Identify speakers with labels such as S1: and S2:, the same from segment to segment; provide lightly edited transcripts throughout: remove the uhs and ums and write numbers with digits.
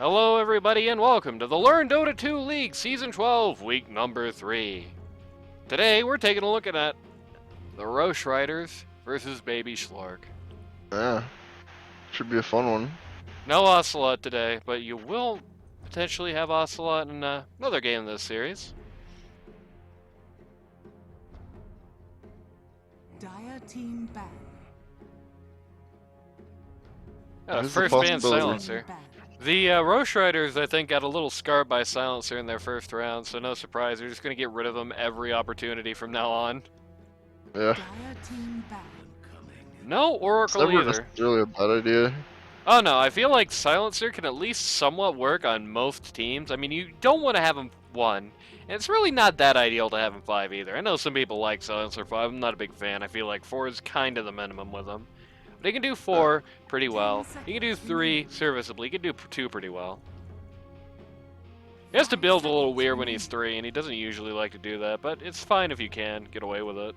S1: Hello everybody and welcome to the Learn Dota 2 League Season 12, Week number 3. Today we're taking a look at the Rosh Ryders versus Baby Shlark.
S2: Yeah, should be a fun one.
S1: No Ocelot today, but you will potentially have Ocelot in another game in this series.
S3: Dire team ban.
S1: First ban Silencer. The Rosh Ryders, I think, got a little scarred by Silencer in their first round, so no surprise. They're just going to get rid of them every opportunity from now on.
S2: Yeah.
S3: Dire team ban.
S1: No Oracle
S2: It's never
S1: either.
S2: necessarily a bad idea.
S1: Oh no, I feel like Silencer can at least somewhat work on most teams. I mean, you don't want to have him 1, and it's really not that ideal to have him 5 either. I know some people like Silencer 5, I'm not a big fan. I feel like 4 is kind of the minimum with him. But he can do 4 pretty well. He can do 3 serviceably. He can do 2 pretty well. He has to build a little weird when he's 3, and he doesn't usually like to do that, but it's fine if you can get away with it.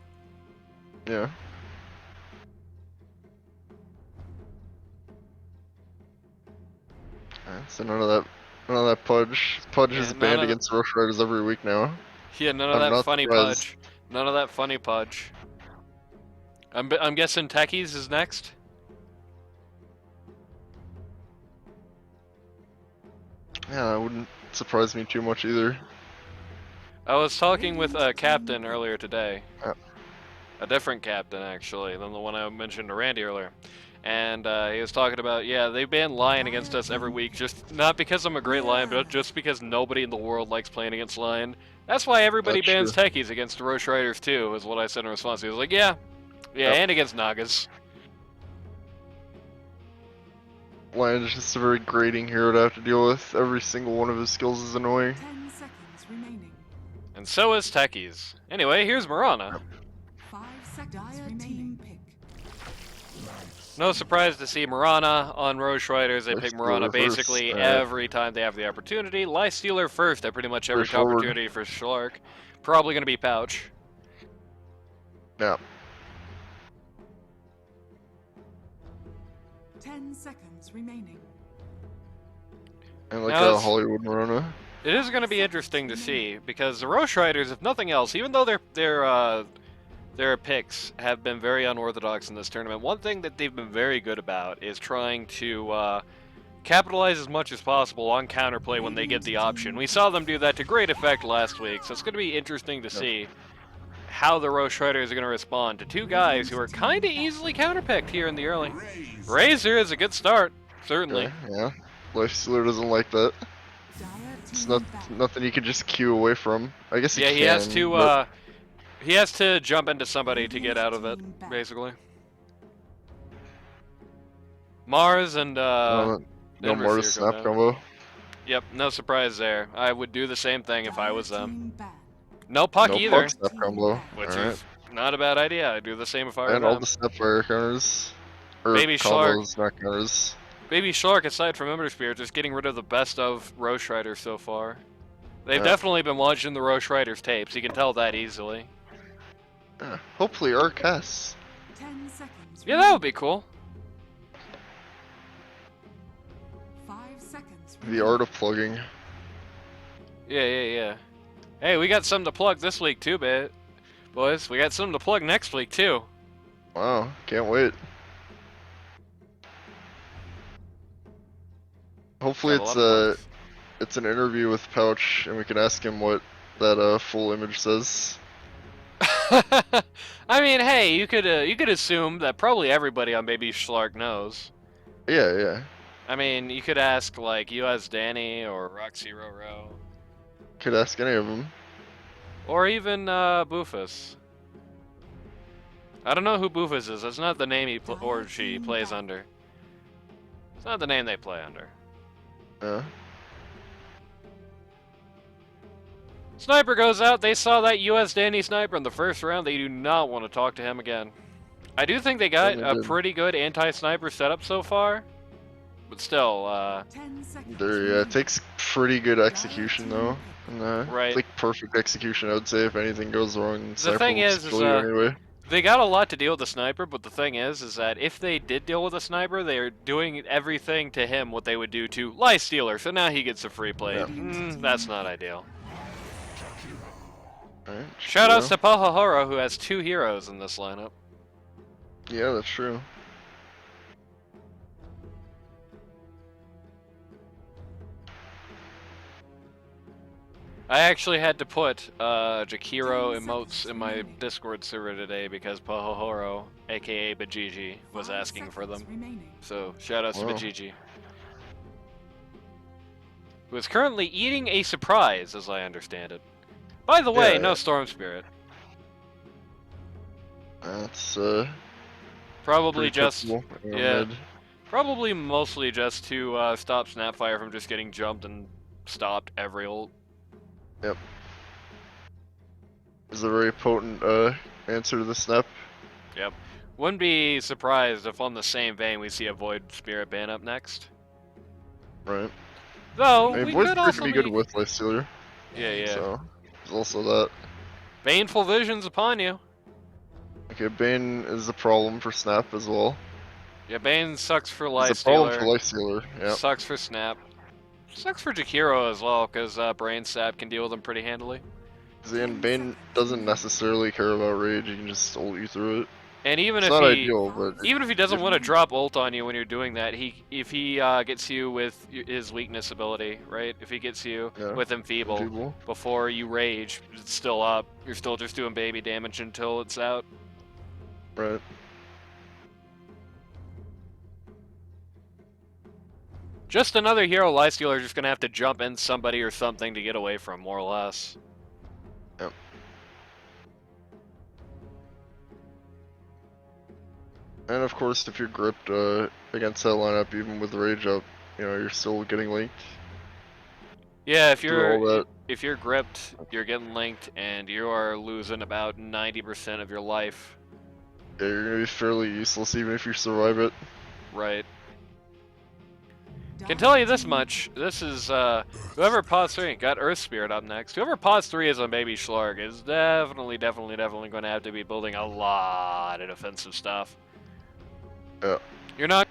S2: Yeah. So none of that Pudge. Pudge is banned against Rosh Ryders every week now.
S1: Yeah, none of that funny Pudge. None of that funny Pudge. I'm guessing Techies is next.
S2: Yeah, that wouldn't surprise me too much either.
S1: I was talking with a captain earlier today.
S2: Yeah.
S1: A different captain, actually, than the one I mentioned to Randy earlier. And he was talking about, yeah, they ban Lion against us every week, just not because I'm a great Lion, but just because nobody in the world likes playing against Lion. That's why everybody bans Techies against the Rosh Ryders too, is what I said in response. He was like, yeah, and against Nagas.
S2: Lion is just a very grating hero to have to deal with. Every single one of his skills is annoying.
S3: 10 seconds remaining.
S1: And so is Techies. Anyway, here's Marana.
S3: 5 seconds remaining. Pick.
S1: No surprise to see Marana on Rosh Ryders. They pick Marana basically every time they have the opportunity. Life Stealer first at pretty much every opportunity for Shlark. Probably going to be Pouch.
S2: Yeah.
S3: 10 seconds remaining.
S2: And like a Hollywood Marana.
S1: It is going to be interesting to see, because the Rosh Ryders, if nothing else, even though their picks have been very unorthodox in this tournament, one thing that they've been very good about is trying to capitalize as much as possible on counterplay when they get the option. We saw them do that to great effect last week, so it's going to be interesting to see how the Rosh Ryders are going to respond to 2 guys who are kind of easily counterpicked here in the early. Razor is a good start, certainly.
S2: Yeah. Life Stealer doesn't like that. It's nothing you can just queue away from. I guess he can.
S1: He has to jump into somebody to get out of it, basically. Mars and
S2: no Mars snap combo.
S1: Yep, no surprise there. I would do the same thing if I was them. No Puck either.
S2: Puck snap combo.
S1: Which is not a bad idea. I'd do the same if I were them.
S2: And all the Snapfire counters. Or
S1: Baby Shlark.
S2: Not counters.
S1: Baby Shlark, aside from Ember Spear, just getting rid of the best of Rosh Ryders so far. They've definitely been watching the Rosh Ryders tapes. You can tell that easily.
S2: Hopefully Arcas.
S3: 10 seconds.
S1: Yeah, that would be cool.
S3: 5 seconds.
S2: The art of plugging.
S1: Yeah. Hey, we got something to plug this week too, boys. We got something to plug next week too.
S2: Wow, can't wait. Hopefully it's an interview with Pouch, and we can ask him what that full image says.
S1: I mean, hey, you could assume that probably everybody on Baby Shlark knows.
S2: Yeah.
S1: I mean, you could ask like US Danny or Roxy Roro.
S2: Could ask any of them.
S1: Or even Boofus. I don't know who Boofus is. That's not the name he or she plays under. It's not the name they play under. Sniper goes out. They saw that US Danny sniper in the first round. They do not want to talk to him again. I do think they got a pretty good anti-sniper setup so far. But still,
S2: it takes pretty good execution though. And,
S1: right.
S2: Like perfect execution, I would say. If anything goes wrong,
S1: the thing is,
S2: anyway.
S1: They got a lot to deal with the sniper, but the thing is that if they did deal with a sniper, they are doing everything to him what they would do to Lifestealer, so now he gets a free play.
S2: Yeah.
S1: That's not ideal.
S2: Alright,
S1: Shoutouts to Pahahoro, who has 2 heroes in this lineup.
S2: Yeah, that's true.
S1: I actually had to put Jakiro emotes in my Discord server today because Pahahoro, aka Bajiji, was
S3: 5
S1: asking for them.
S3: seconds remaining.
S1: So, shoutouts to
S2: Wow.
S1: Bajiji. Who is currently eating a surprise, as I understand it. By the way,
S2: Yeah,
S1: no
S2: yeah.
S1: Storm Spirit.
S2: That's
S1: Probably
S2: pretty
S1: just,
S2: typical in our
S1: yeah.
S2: mid.
S1: Probably mostly just to stop Snapfire from just getting jumped and stopped every ult.
S2: Yep. Is a very potent answer to the snap.
S1: Yep. Wouldn't be surprised if on the same vein we see a Void Spirit ban up next.
S2: Right.
S1: Though,
S2: I mean,
S1: we
S2: Void
S1: could
S2: Spirit
S1: also
S2: can be good with Lifestealer.
S1: Yeah, yeah.
S2: So, there's also that.
S1: Baneful visions upon you.
S2: Okay, Bane is a problem for Snap as well.
S1: Yeah, Bane sucks for
S2: It's a problem for
S1: Lifestealer.
S2: Lifestealer, yeah.
S1: Sucks for Snap. Sucks for Jakiro as well, because Brain Sap can deal with him pretty handily.
S2: Then Bane doesn't necessarily care about rage, he can just ult you through it.
S1: And even
S2: It's
S1: if
S2: not
S1: he,
S2: ideal, but
S1: even if he doesn't want to drop ult on you when you're doing that, if he gets you with his weakness ability, right? If he gets you
S2: Yeah,
S1: with Enfeeble
S2: people.
S1: before you rage, it's still up. You're still just doing baby damage until it's out.
S2: Right.
S1: Just another hero Lifestealer just gonna have to jump in somebody or something to get away from, more or less.
S2: Yep. And of course, if you're gripped against that lineup, even with rage up, you know, you're still getting linked.
S1: Yeah, if
S2: through all
S1: you're
S2: that.
S1: if you're gripped, you're getting linked, and you are losing about 90% of your life.
S2: Yeah, you're gonna be fairly useless even if you survive it.
S1: Right. Can tell you this much. This is whoever Pause 3 got Earth Spirit up next. Whoever Pause 3 is on Baby Shlark is definitely going to have to be building a lot of defensive stuff.
S2: Yeah.
S1: You're not.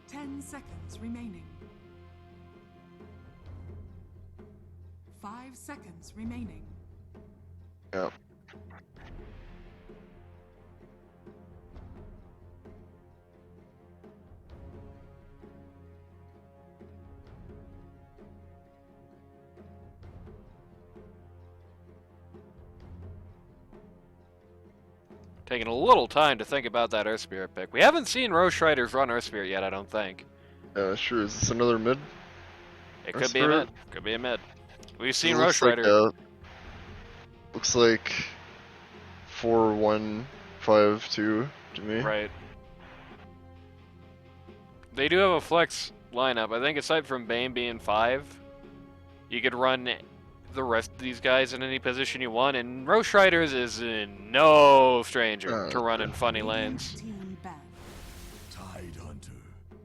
S3: 10 seconds remaining. 5 seconds remaining.
S2: Yeah.
S1: Taking a little time to think about that Earth Spirit pick. We haven't seen Rosh Ryders run Earth Spirit yet, I don't think.
S2: Yeah, sure. Is this another mid?
S1: It
S2: Earth
S1: could be a
S2: Spirit?
S1: mid. Could be a mid. We've seen
S2: It
S1: Rosh
S2: looks like,
S1: Rider.
S2: looks like 4-1-5-2 to me.
S1: Right. They do have a flex lineup. I think aside from Bane being 5, you could run the rest of these guys in any position you want, and Rosh Ryders is no stranger to running funny lanes.
S3: Team ban.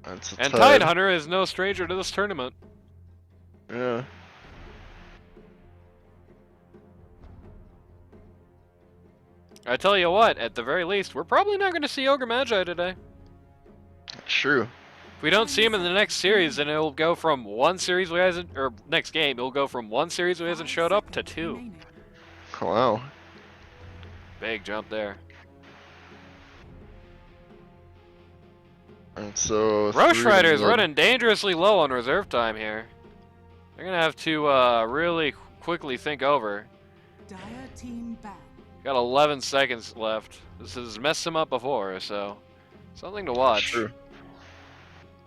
S2: That's a
S1: And
S2: Tide.
S1: Tidehunter is no stranger to this tournament.
S2: Yeah.
S1: I tell you what, at the very least, we're probably not going to see Ogre Magi today.
S2: True.
S1: If we don't see him in the next series, then it'll go from one series where he hasn't, or next game, it'll go from one series where he hasn't showed up to 2.
S3: Remaining.
S2: Wow.
S1: Big jump there.
S2: And so
S1: Rosh
S2: 3
S1: Ryders
S2: mid.
S1: running dangerously low on reserve time here. They're going to have to really quickly think over.
S3: Dire team ban.
S1: Got 11 seconds left. This has messed him up before, so something to watch.
S2: Sure.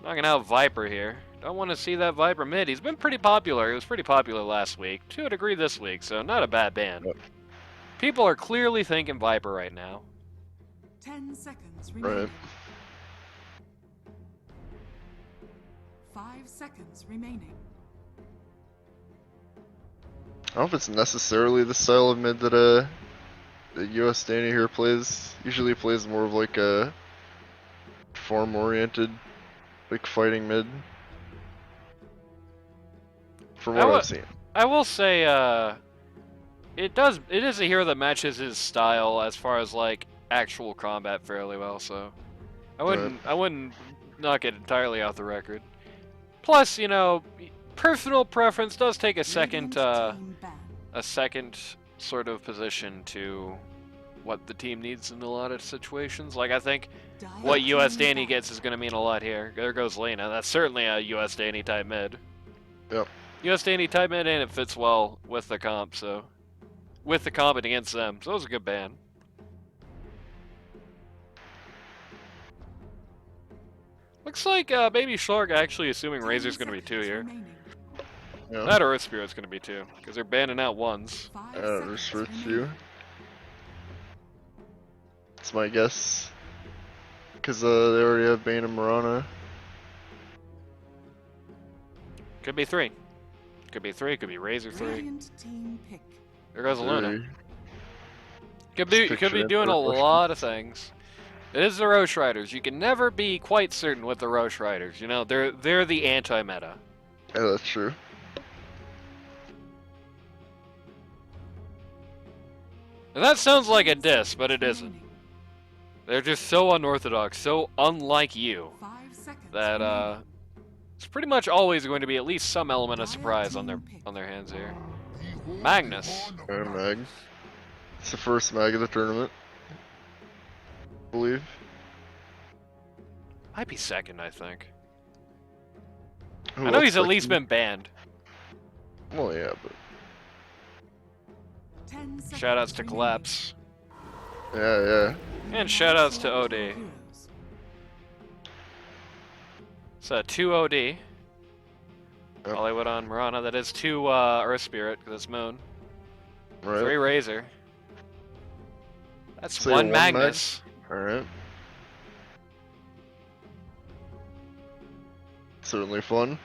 S1: Knocking out Viper here. Don't want to see that Viper mid. He's been pretty popular. He was pretty popular last week. To a degree this week, so not a bad ban.
S2: Yep.
S1: People are clearly thinking Viper right now.
S3: 10 seconds remaining.
S2: Right.
S3: 5 seconds remaining.
S2: I don't know if it's necessarily the style of mid that US Danny here plays. Usually plays more of like a farm-oriented, like fighting mid. From what I've seen.
S1: I will say, it is a hero that matches his style as far as like actual combat fairly well. So I wouldn't knock it entirely off the record. Plus, you know, personal preference does take a second,
S3: Team ban.
S1: a second sort of position to what the team needs in a lot of situations. Like I think
S3: Dire
S1: what US
S3: team
S1: Danny
S3: ban.
S1: gets is going to mean a lot here. There goes Lena. That's certainly a US Danny type mid.
S2: Yep.
S1: US Danny type mid, and it fits well with the comp. So with the comp and against them, so it was a good ban. Looks like Baby Shlark actually assuming
S3: 10
S1: Razor's going to be 2
S3: seconds
S1: here.
S3: remaining.
S2: Yeah.
S1: That or Earth Spirit's going to be 2, because they're banning out ones.
S3: 5
S2: Rosh
S3: seconds
S2: Ryders
S3: remaining.
S2: That's my guess. Because they already have Bane and Mirana.
S1: Could be 3. Could be 3, could be Razor 3.
S3: Radiant team pick.
S1: There goes Luna.
S2: Three.
S1: Could be
S2: Just
S1: could be
S2: picture
S1: doing a
S2: that for a
S1: lot of things. It is the Rosh Ryders. You can never be quite certain with the Rosh Ryders. You know, they're the anti-meta.
S2: Yeah, that's true.
S1: And that sounds like a diss, but it isn't. They're just so unorthodox, so unlike you,
S3: 5 seconds
S1: that
S3: remaining.
S1: it's pretty much always going to be at least some element of surprise on their hands here. Magnus.
S2: Alright, Mag. It's the first Mag of the tournament. I believe.
S1: Might be second, I think.
S2: Who
S1: I know
S2: else
S1: he's at
S2: like
S1: least
S2: him?
S1: been banned.
S2: Well, yeah, but
S3: 10 seconds
S1: Shoutouts to
S3: remaining.
S1: Collapse.
S2: yeah.
S1: And shoutouts to OD.
S3: Heroes.
S1: So 2 OD.
S2: Yep.
S1: Hollywood on Mirana. That is 2 Earth Spirit, because it's Moon.
S2: Right.
S1: 3 Razor. That's
S2: So
S1: 1
S2: one Mag?
S1: Magnus.
S2: Alright. Certainly fun.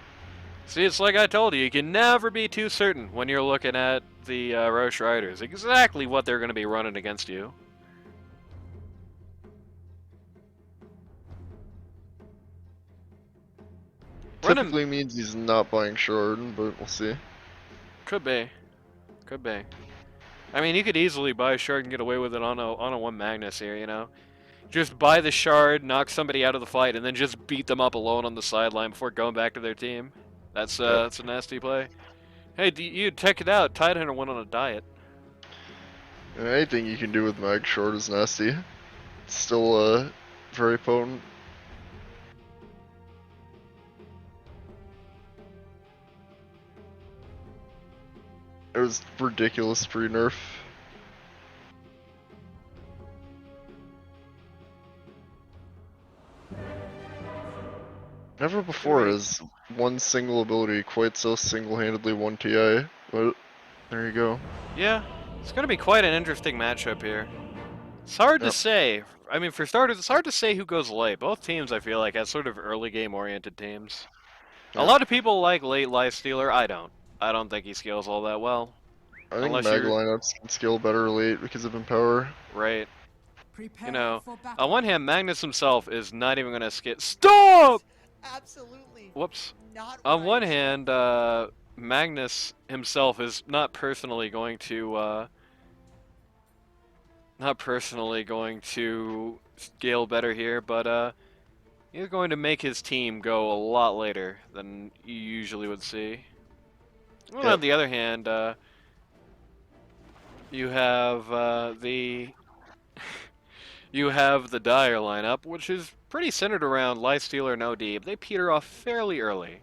S1: See, it's like I told you can never be too certain when you're looking at the Rosh Ryders. Exactly what they're going to be running against you. Run him.
S2: Typically means he's not buying Shard, but we'll see.
S1: Could be. Could be. I mean, you could easily buy a shard and get away with it on a 1 Magnus here, you know? Just buy the shard, knock somebody out of the fight, and then just beat them up alone on the sideline before going back to their team. That's a nasty play. Hey, you check it out. Tidehunter went on a diet.
S2: And anything you can do with Mag Shard is nasty. It's still very potent. It was ridiculous pre-nerf. Never before has one single ability quite so single-handedly won TI, but there you go.
S1: Yeah, it's going to be quite an interesting matchup here. It's hard to
S2: Yep.
S1: say. I mean, for starters, it's hard to say who goes late. Both teams, I feel like, have sort of early game-oriented teams. A
S2: Yeah.
S1: lot of people like late Lifestealer. I don't. I don't think he scales all that well.
S2: I think
S1: Unless
S2: Mag
S1: you're-
S2: lineups can scale better late because of Empower.
S1: Right.
S3: Prepare
S1: You know,
S3: for battle.
S1: on one hand, Magnus himself is not even going to skip. Stop!
S4: Absolutely
S1: Whoops.
S4: not.
S1: On one
S4: right.
S1: hand, Magnus himself is not personally going to scale better here, but he's going to make his team go a lot later than you usually would see. Well,
S2: Yep.
S1: on the other hand, you have you have the Dire lineup, which is pretty centered around Lifestealer and OD, but they peter off fairly early.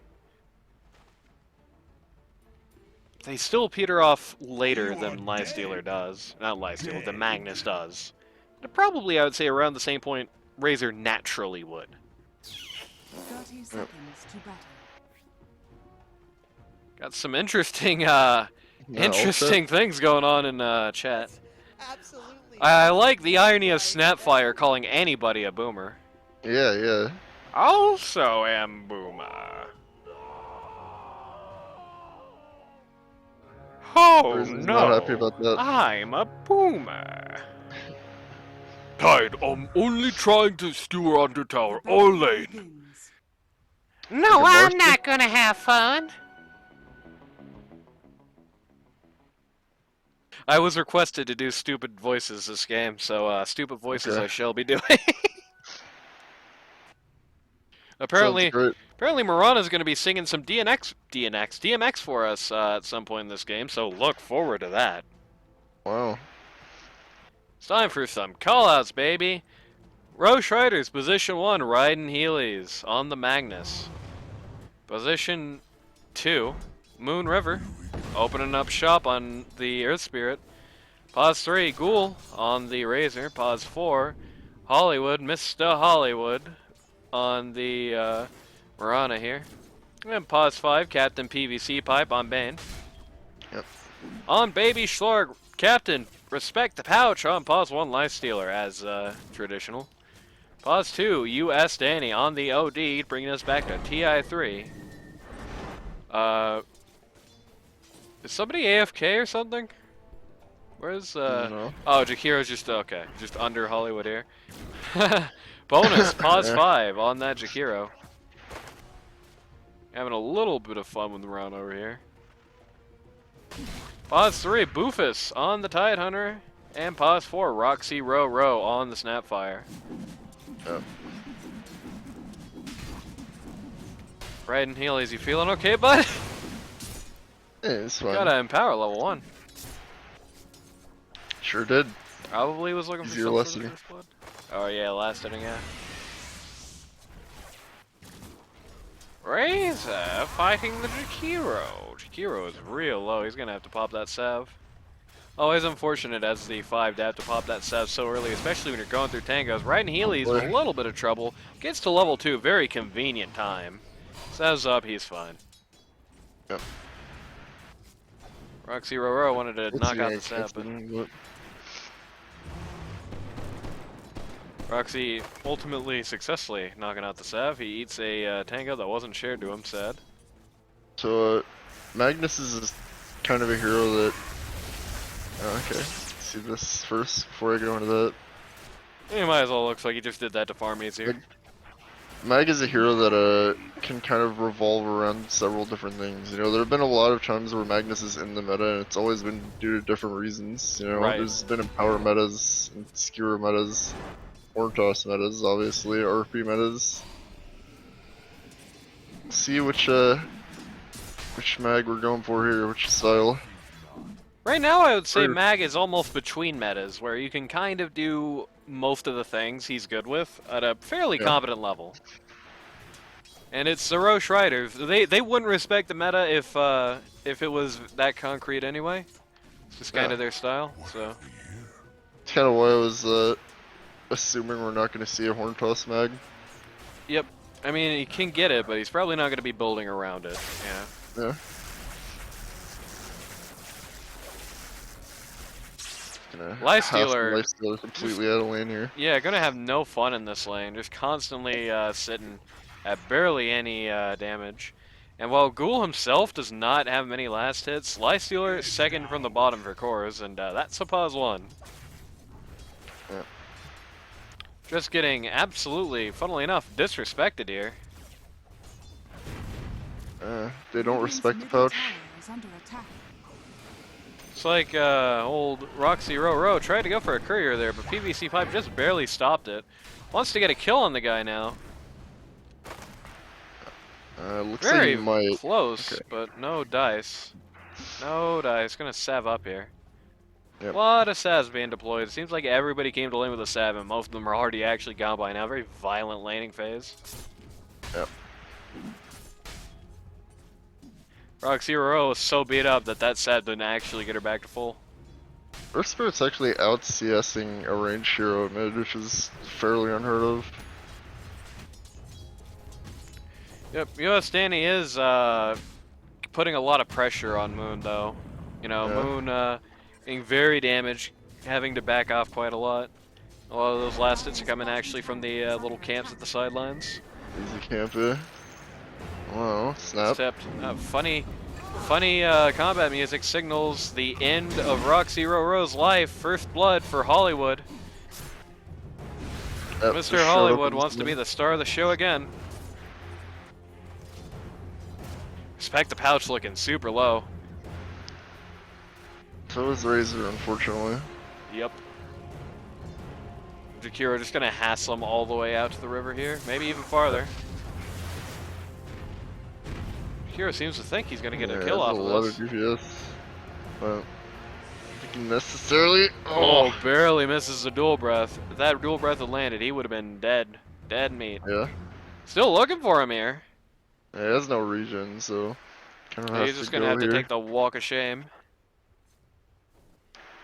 S1: They still peter off later than Lifestealer does. Not Lifestealer, than Magnus does. But probably, I would say, around the same point Razor naturally would.
S3: 30 seconds to battle.
S1: Got some interesting,
S2: Yeah,
S1: interesting things going on in chat.
S4: Absolutely.
S1: I like the irony of Snapfire calling anybody a boomer.
S2: Yeah.
S1: Also am boomer. Oh
S2: He's
S1: no!
S2: not happy about that.
S1: I'm a boomer. Tide, I'm only trying to steer under tower
S3: The
S1: all
S3: battle
S1: lane.
S3: begins.
S1: No,
S2: Like a
S1: I'm
S2: Martian?
S1: not gonna have fun. I was requested to do stupid voices this game, so stupid voices
S2: Okay.
S1: I shall be doing.
S2: Sounds
S1: apparently,
S2: great.
S1: apparently Marana's going to be singing some DMX for us at some point in this game. So look forward to that.
S2: Wow.
S1: It's time for some callouts, baby. Rosh Ryders, position 1, riding Heelys on the Magnus. Position 2, Moon River, opening up shop on the Earth Spirit. Pause 3, Ghoul on the Razor. Pause 4, Hollywood, Mr. Hollywood on the Marana here. And pause 5, Captain pvcpipe on Bane.
S2: Yep.
S1: On Baby Shlark, Captain, respect the pouch on pause 1, Lifestealer as traditional. Pause 2, US Danny on the OD, bringing us back to TI3. Is somebody AFK or something? Where's
S2: No.
S1: Oh, Jakiro's just okay, just under Hollywood here. Bonus, pause
S2: Yeah.
S1: 5 on that Jakiro. Having a little bit of fun with the round over here. Pause 3, Boofus on the Tide Hunter. And pause 4, Roxy Row on the Snapfire.
S2: Yep.
S1: Riding Heelys, you feeling okay, bud?
S2: Yeah, it's fine.
S1: Gotta empower level 1.
S2: Sure did.
S1: Probably was looking for
S2: Easier
S1: something
S2: last
S1: for the
S2: inning.
S1: first blood. Oh yeah, last inning, yeah. Razor fighting the Jakiro. Jakiro is real low. He's gonna have to pop that salve. Always unfortunate as the 5 to have to pop that salve so early, especially when you're going through tangos. Riding Heelys with a little bit of trouble. Gets to level 2, very convenient time. Sav's up, he's fine.
S2: Yep.
S1: Roxy Row wanted to
S2: It's
S1: knock out the
S2: Yank,
S1: sap, but
S2: but
S1: Roxy ultimately successfully knocking out the Sav. He eats a tango that wasn't shared to him, sad.
S2: So, Magnus is kind of a hero that. Oh, okay. See this first before I go into that.
S1: He might as well looks like he just did that to farm easier.
S2: Mag is a hero that can kind of revolve around several different things. You know, there have been a lot of times where Magnus is in the meta, and it's always been due to different reasons. You know,
S1: Right.
S2: there's been Empower metas, and Skewer metas, Horn Toss metas, obviously, RP metas. See which mag we're going for here, which style.
S1: Right now, I would say
S2: Or-
S1: Mag is almost between metas, where you can kind of do most of the things he's good with at a fairly
S2: Yeah.
S1: competent level. And it's the Rosh Ryders. They wouldn't respect the meta if it was that concrete anyway. It's just kind
S2: Yeah.
S1: of their style. So
S2: It's kind of why I was assuming we're not going to see a Horn Toss mag.
S1: yep. I mean, he can get it, but he's probably not going to be building around it. Yeah.
S2: Yeah. Gonna
S1: Lifestealer-
S2: Lifestealer completely out of lane here.
S1: Yeah, gonna have no fun in this lane. Just constantly sitting at barely any damage. And while Ghoul himself does not have many last hits, Lifestealer is second from the bottom for cores, and that's a pause 1.
S2: Yeah.
S1: Just getting absolutely, funnily enough, disrespected here.
S2: They don't
S3: Radiant's
S2: respect the
S3: middle
S2: pouch.
S3: tower is under attack.
S1: It's like old Roxy Row tried to go for a courier there, but pvcpipe just barely stopped it. Wants to get a kill on the guy now.
S2: Looks like
S1: Very
S2: he might.
S1: close,
S2: Okay.
S1: but no dice. No dice. Gonna sav up here.
S2: Yep.
S1: A lot of savs being deployed. It seems like everybody came to lane with a sav, and most of them are already actually gone by now. Very violent laning phase.
S2: Yep.
S1: Roxy Row is so beat up that sav didn't actually get her back to full.
S2: Earth Spirit's actually out CSing a ranged hero mid, which is fairly unheard of.
S1: Yep, US Danny is putting a lot of pressure on Moon, though. You know,
S2: Yeah.
S1: Moon being very damaged, having to back off quite a lot. A lot of those last hits are coming actually from the little camps at the sidelines.
S2: Easy camp it. Wow, snap.
S1: Except, funny combat music signals the end of Roxy Row's life. First blood for Hollywood.
S2: Yep,
S1: Mr.
S2: just
S1: Hollywood
S2: showed up
S1: wants to be the star of the show again. Respect the pouch looking super low.
S2: So is Razor, unfortunately.
S1: Yep. Jakiro just gonna hassle him all the way out to the river here, maybe even farther. Jakiro seems to think he's gonna get a kill off
S2: a
S1: of
S2: lot
S1: this.
S2: of DPS, but necessarily.
S1: Oh, barely misses the dual breath. If that dual breath had landed, he would have been dead. Dead meat.
S2: Yeah.
S1: Still looking for him here.
S2: Yeah, he has no regen, so kind of has
S1: He's just
S2: to
S1: gonna
S2: go
S1: have
S2: here.
S1: to take the walk of shame.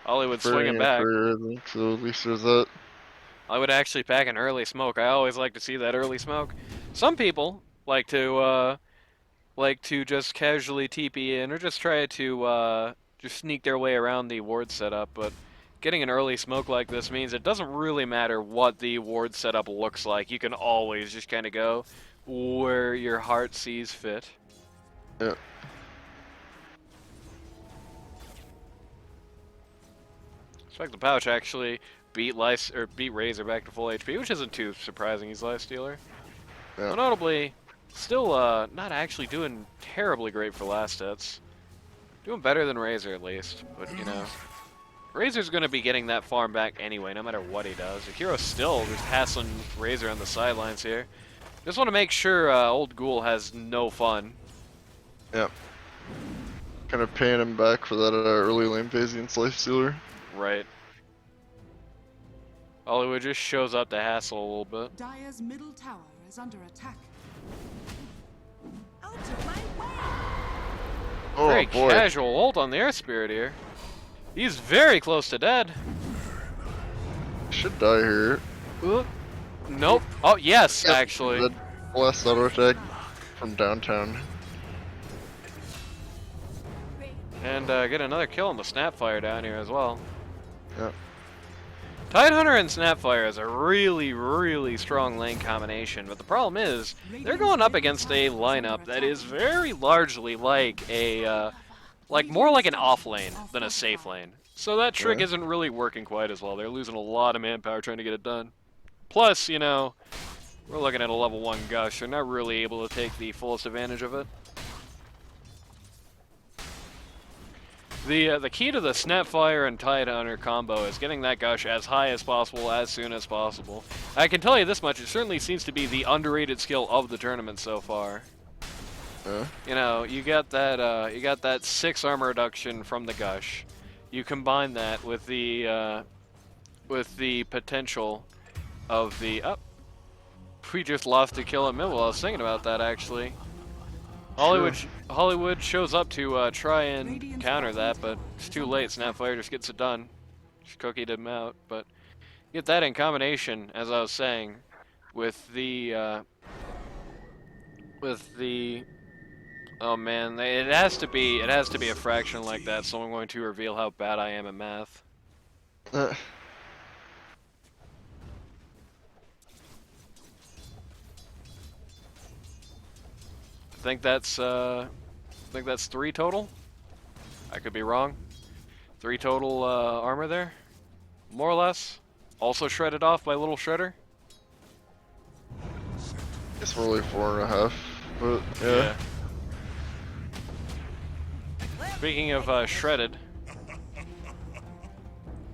S1: Hollywood
S2: Furry
S1: swinging back.
S2: I think, so at least there's that.
S1: I would actually pack an early smoke. I always like to see that early smoke. Some people like to just casually TP in or just try to just sneak their way around the ward setup, but getting an early smoke like this means it doesn't really matter what the ward setup looks like. You can always just kind of go where your heart sees fit.
S2: Yeah.
S1: Expect the pouch actually beat Razor back to full HP, which isn't too surprising. He's Lifestealer.
S2: Yeah.
S1: But notably, still not actually doing terribly great for last hits. Doing better than Razor at least, but you know, Razor's gonna be getting that farm back anyway, no matter what he does. Akiro's still just hassling Razor on the sidelines here. Just want to make sure old Ghoul has no fun.
S2: Yeah. Kind of paying him back for that early lane phase against Lifestealer.
S1: Right. Hollywood just shows up to hassle a little bit.
S3: Dire's middle tower is under attack. Out of my way!
S2: Oh
S1: Very
S2: boy.
S1: casual ult on the Air Spirit here. He's very close to dead.
S2: Should die here.
S1: Nope. Oh, yes,
S2: Yep,
S1: actually.
S2: That blast auto attack from downtown.
S1: And get another kill on the Snapfire down here as well.
S2: Yeah.
S1: Tidehunter and Snapfire is a really, really strong lane combination, but the problem is they're going up against a lineup that is very largely like a, more like an off lane than a safe lane. So that trick
S2: Yeah.
S1: isn't really working quite as well. They're losing a lot of manpower trying to get it done. Plus, you know, we're looking at a level 1 Gush. They're not really able to take the fullest advantage of it. The key to the Snapfire and Tidehunter combo is getting that Gush as high as possible, as soon as possible. I can tell you this much, it certainly seems to be the underrated skill of the tournament so far. You know, you got that 6 armor reduction from the Gush. You combine that with the potential of the... Oh, we just lost a kill at mid. Well, I was thinking about that, actually. Hollywood shows up to try and counter that, but it's too late. Snapfire just gets it done. Just cookied him out, but get that in combination, as I was saying, with the oh man, it has to be a fraction like that. So I'm going to reveal how bad I am at math. I think that's 3 total. I could be wrong. 3 total armor there, more or less. Also shredded off by Little Shredder.
S2: It's really 4.5, but yeah.
S1: Speaking of shredded,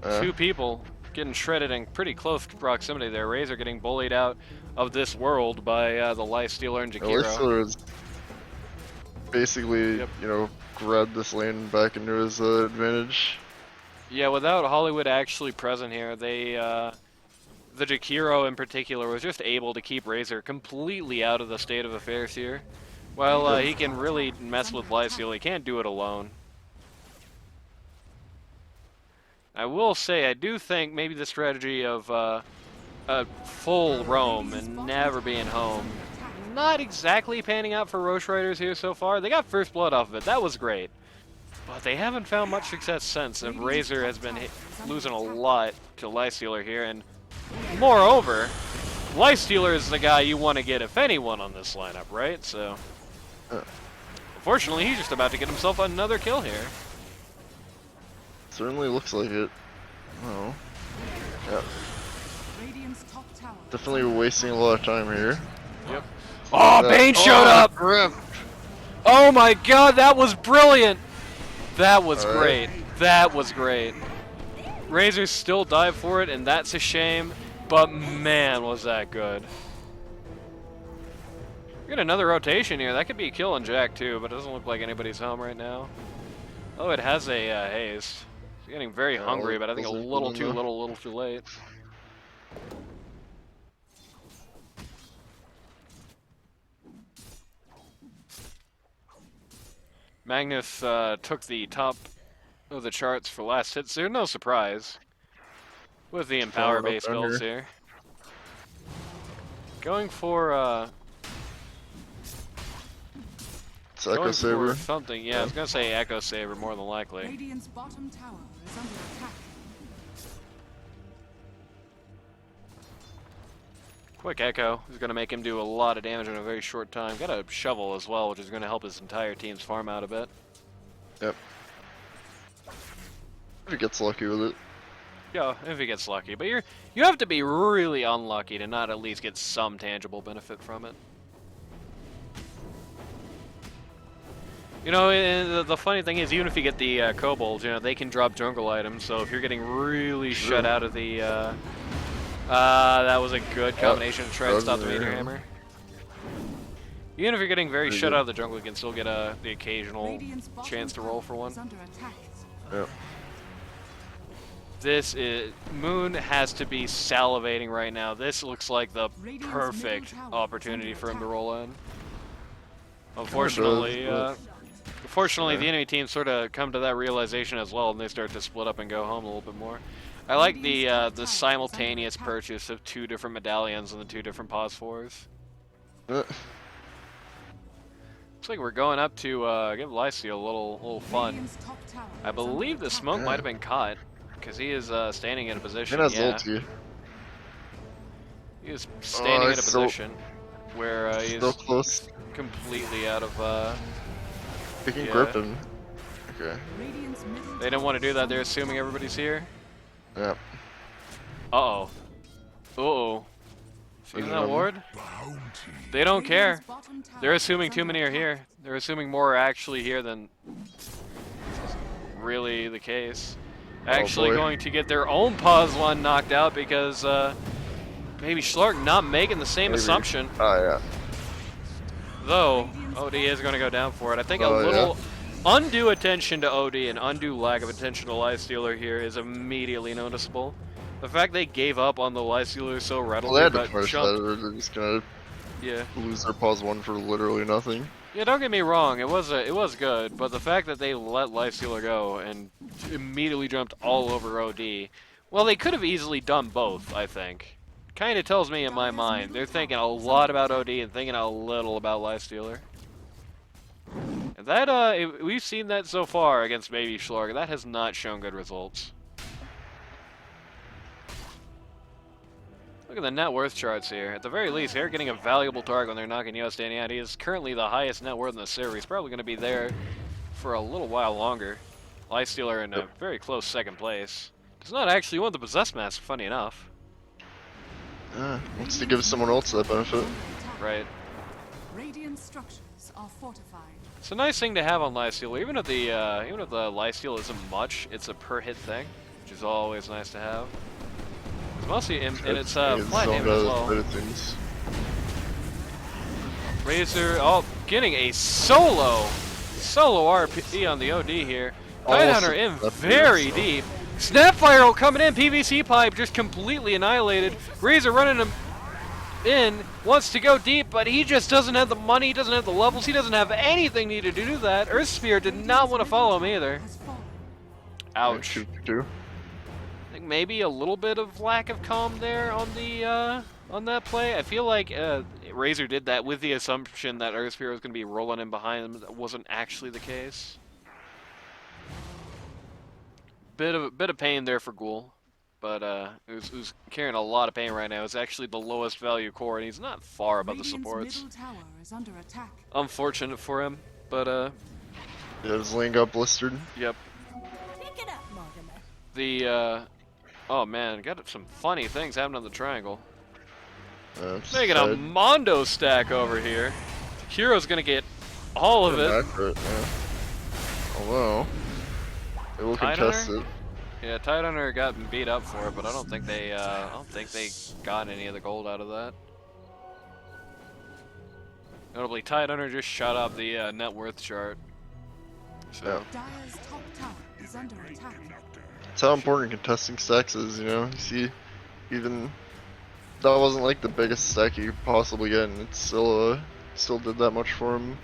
S1: 2 people getting shredded in pretty close proximity there. Razor getting bullied out of this world by the Lifestealer and Jakiro.
S2: Lifestealer is basically, you know, grabbed this lane back into his advantage.
S1: Yeah, without Hollywood actually present here, the Jakiro in particular was just able to keep Razor completely out of the state of affairs here. While he can really mess with Lifestealer, he can't do it alone. I will say, I do think maybe the strategy of a full roam and never being home, not exactly panning out for Rosh Ryders here so far. They got first blood off of it, that was great. But they haven't found much success since, and Razor has been losing a lot to Lifestealer here, and moreover, Lifestealer is the guy you want to get if anyone on this lineup, right? So, unfortunately, he's just about to get himself another kill here.
S2: Certainly looks like it. Oh. Yeah. Definitely wasting a lot of time here.
S1: Yep. Oh, Bane showed up!
S2: Grim.
S1: Oh my god, that was brilliant! That was great. That was great. Razor still dive for it, and that's a shame. But man, was that good. We got another rotation here. That could be a kill on Jack too, but it doesn't look like anybody's home right now. Oh, it has a haze. He's getting very hungry, but I think a little too late. Magnus took the top of the charts for last hits. There's no surprise with the Empower base builds here. Going for
S2: It's Echo Saber.
S1: Something, yeah, I was gonna say Echo Saber more than likely.
S3: Radiant's bottom tower is under attack.
S1: Quick Echo is gonna make him do a lot of damage in a very short time. Got a shovel as well, which is gonna help his entire team's farm out a bit.
S2: Yep. If he gets lucky with it.
S1: Yeah, if he gets lucky. But you have to be really unlucky to not at least get some tangible benefit from it. You know, and the funny thing is, even if you get the kobolds, you know, they can drop jungle items. So if you're getting really shut out of the, that was a good combination to try and stop the meter hammer. Even if you're getting very shut out of the jungle, you can still get the occasional chance to roll for one.
S2: Yep.
S1: This is Moon has to be salivating right now. This looks like the perfect opportunity for him to roll in. Unfortunately, the enemy team sort of come to that realization as well, and they start to split up and go home a little bit more. I like the simultaneous purchase of 2 different medallions and the 2 different pause 4s. Looks like we're going up to give Lysio a little fun. I believe the smoke might have been caught because he is standing in a position.
S2: He has ulti.
S1: He is standing in a position where he's
S2: so close.
S1: Completely out of.
S2: He can grip him. Okay.
S1: They didn't want to do that. They're assuming everybody's here.
S2: Yep.
S1: Uh-oh. Uh-oh. See that ward? They don't care. They're assuming too many are here. They're assuming more are actually here than really the case. Actually going to get their own pause one knocked out because Baby Shlark not making the same assumption.
S2: Oh, yeah.
S1: Though, OD is going to go down for it. I think a little undue attention to OD and undue lack of attention to Lifestealer here is immediately noticeable. The fact they gave up on the Lifestealer so readily,
S2: well, they had to push that, or they're just going to lose their pause 1 for literally nothing.
S1: Yeah, don't get me wrong, it was good, but the fact that they let Lifestealer go and immediately jumped all over OD, well, they could have easily done both, I think. Kind of tells me in my mind they're thinking a lot about OD and thinking a little about Lifestealer. And that we've seen that so far against Baby Shlark. That has not shown good results. Look at the net worth charts here. At the very least, they're getting a valuable target when they're knocking USDA out. He is currently the highest net worth in the series. He's probably going to be there for a little while longer. Lifestealer in a very close second place. Does not actually want the Possessed Mask, funny enough.
S2: Wants to give someone else that benefit.
S1: Right.
S3: Radiant structures are fortified.
S1: It's a nice thing to have on Lifesteal. Even if the Lifesteal isn't much, it's a per hit thing, which is always nice to have. It's mostly and it's flat damage as well. Razor, getting a solo RP on the OD here. Tidehunter in very deep. Snapfire coming in, PVC pipe just completely annihilated. Razor running him in, wants to go deep, but he just doesn't have the money, he doesn't have the levels, he doesn't have anything needed to do that. Earth Sphere did not want to follow him either. Ouch. I think maybe a little bit of lack of calm there on the on that play. I feel like Razor did that with the assumption that Earth Sphere was going to be rolling in behind him. That wasn't actually the case. Bit of pain there for Ghoul, but who's carrying a lot of pain right now. It's actually the lowest value core, and he's not far above the supports. Unfortunate for him, but
S2: yeah, his lane got blistered.
S1: Yep.
S3: Pick it up, Mortimer.
S1: The oh man, got some funny things happening on the triangle. Making a Mondo stack over here. Hero's gonna get all of it.
S2: Accurate, yeah. Although It will
S1: Tide
S2: contest
S1: Hunter?
S2: it.
S1: Yeah, Tide Hunter got beat up for it, but I don't think they got any of the gold out of that. Notably, Tide Hunter just shot up the net worth chart. So.
S2: Yeah.
S3: Dire's top tower is under attack.
S2: It's how important contesting stacks is, you know? You see, even that wasn't like the biggest stack you could possibly get, and it still did that much for him.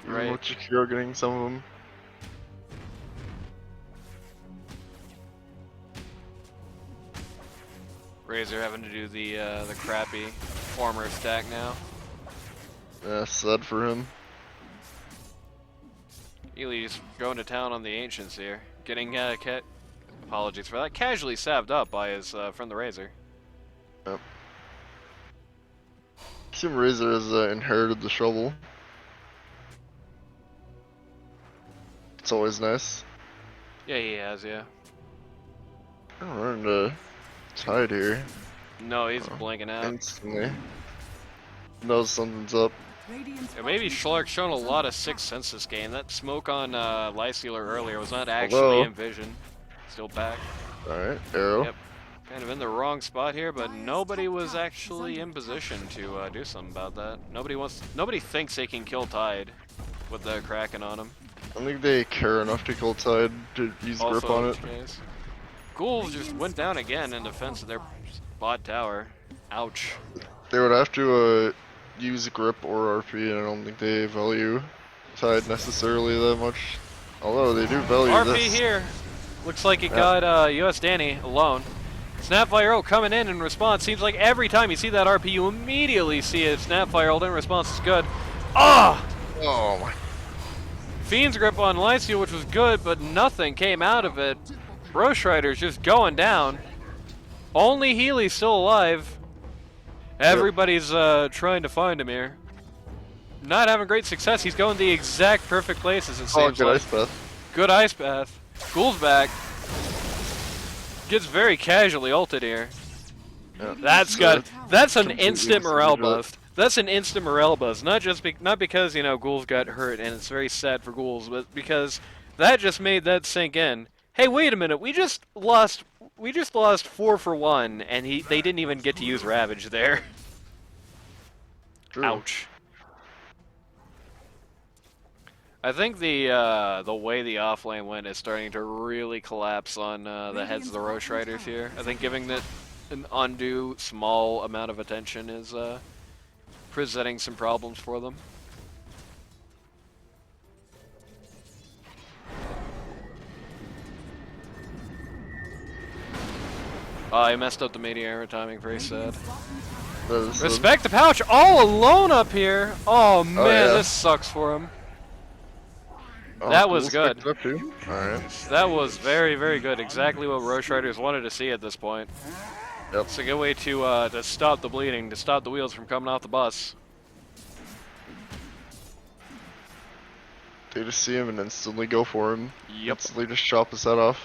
S2: Even
S1: Right.
S2: with Jakiro getting some of them.
S1: Razor having to do the crappy former stack now.
S2: Yeah, sad for him.
S1: Ely's going to town on the Ancients here. Getting, apologies for that, casually saved up by his friend the Razor.
S2: Yep. Assume Razor has inherited the shovel. It's always nice.
S1: Yeah, he has, yeah.
S2: I'm running to Tide here.
S1: No, he's
S2: Oh,
S1: blanking out.
S2: instantly. Knows something's up.
S3: Radiant's
S1: Yeah, Baby
S3: bottom
S1: Shlark
S3: tower
S1: showing a
S3: is
S1: lot
S3: under
S1: of sixth
S3: attack.
S1: sense this game. That smoke on Lysealer earlier was not actually
S2: Hello?
S1: in vision. Still back.
S2: Alright, arrow.
S1: Yep. Kind of in the wrong spot here, but nobody was actually in position to do something about that. Nobody thinks they can kill Tide with the Kraken on him.
S2: I don't think they care enough to kill Tide to use grip
S1: Also,
S2: on it.
S1: case. Ghouls just went down again in defense of their bot tower. Ouch.
S2: They would have to use grip or RP, and I don't think they value Tide necessarily that much. Although they do value
S1: RP
S2: this.
S1: here. Looks like it
S2: Yeah.
S1: got US Danny alone. Snapfire ult coming in response. Seems like every time you see that RP, you immediately see a Snapfire ult in response is good. Ah!
S2: Oh my.
S1: Fiend's grip on Lyseal, which was good, but nothing came out of it. Rosh Ryders just going down. Only Healy's still alive. Everybody's trying to find him here. Not having great success. He's going the exact perfect places, it
S2: Oh,
S1: seems
S2: good
S1: like.
S2: ice path.
S1: Good ice path. Ghoul's back. Gets very casually ulted here.
S2: Yeah.
S1: That's
S2: So,
S1: good. That's an
S2: completely
S1: instant morale
S2: disagree with
S1: boost. That's an instant morale buzz. Not because, you know, Ghouls got hurt and it's very sad for Ghouls, but because that just made that sink in. Hey, wait a minute. We just lost 4 for 1 and they didn't even get to use Ravage there.
S2: True.
S1: Ouch. I think the way the offlane went is starting to really collapse on the heads of the Rosh Ryders here. I think giving that an undue small amount of attention is presenting some problems for them. I messed up the meteor timing, very sad.
S3: Radiant's bottom tower
S2: That is
S1: Respect the pouch, all alone up here. Oh man,
S2: yeah.
S1: this sucks for him.
S2: Oh,
S1: that was
S2: Ghouls
S1: good.
S2: picked it up too. Alright.
S1: That was very, very good. Exactly what Rosh Ryders wanted to see at this point.
S2: Yep.
S1: It's a good way to stop the bleeding, to stop the wheels from coming off the bus.
S2: They just see him and instantly go for him.
S1: Yep.
S2: Instantly just chop his head off.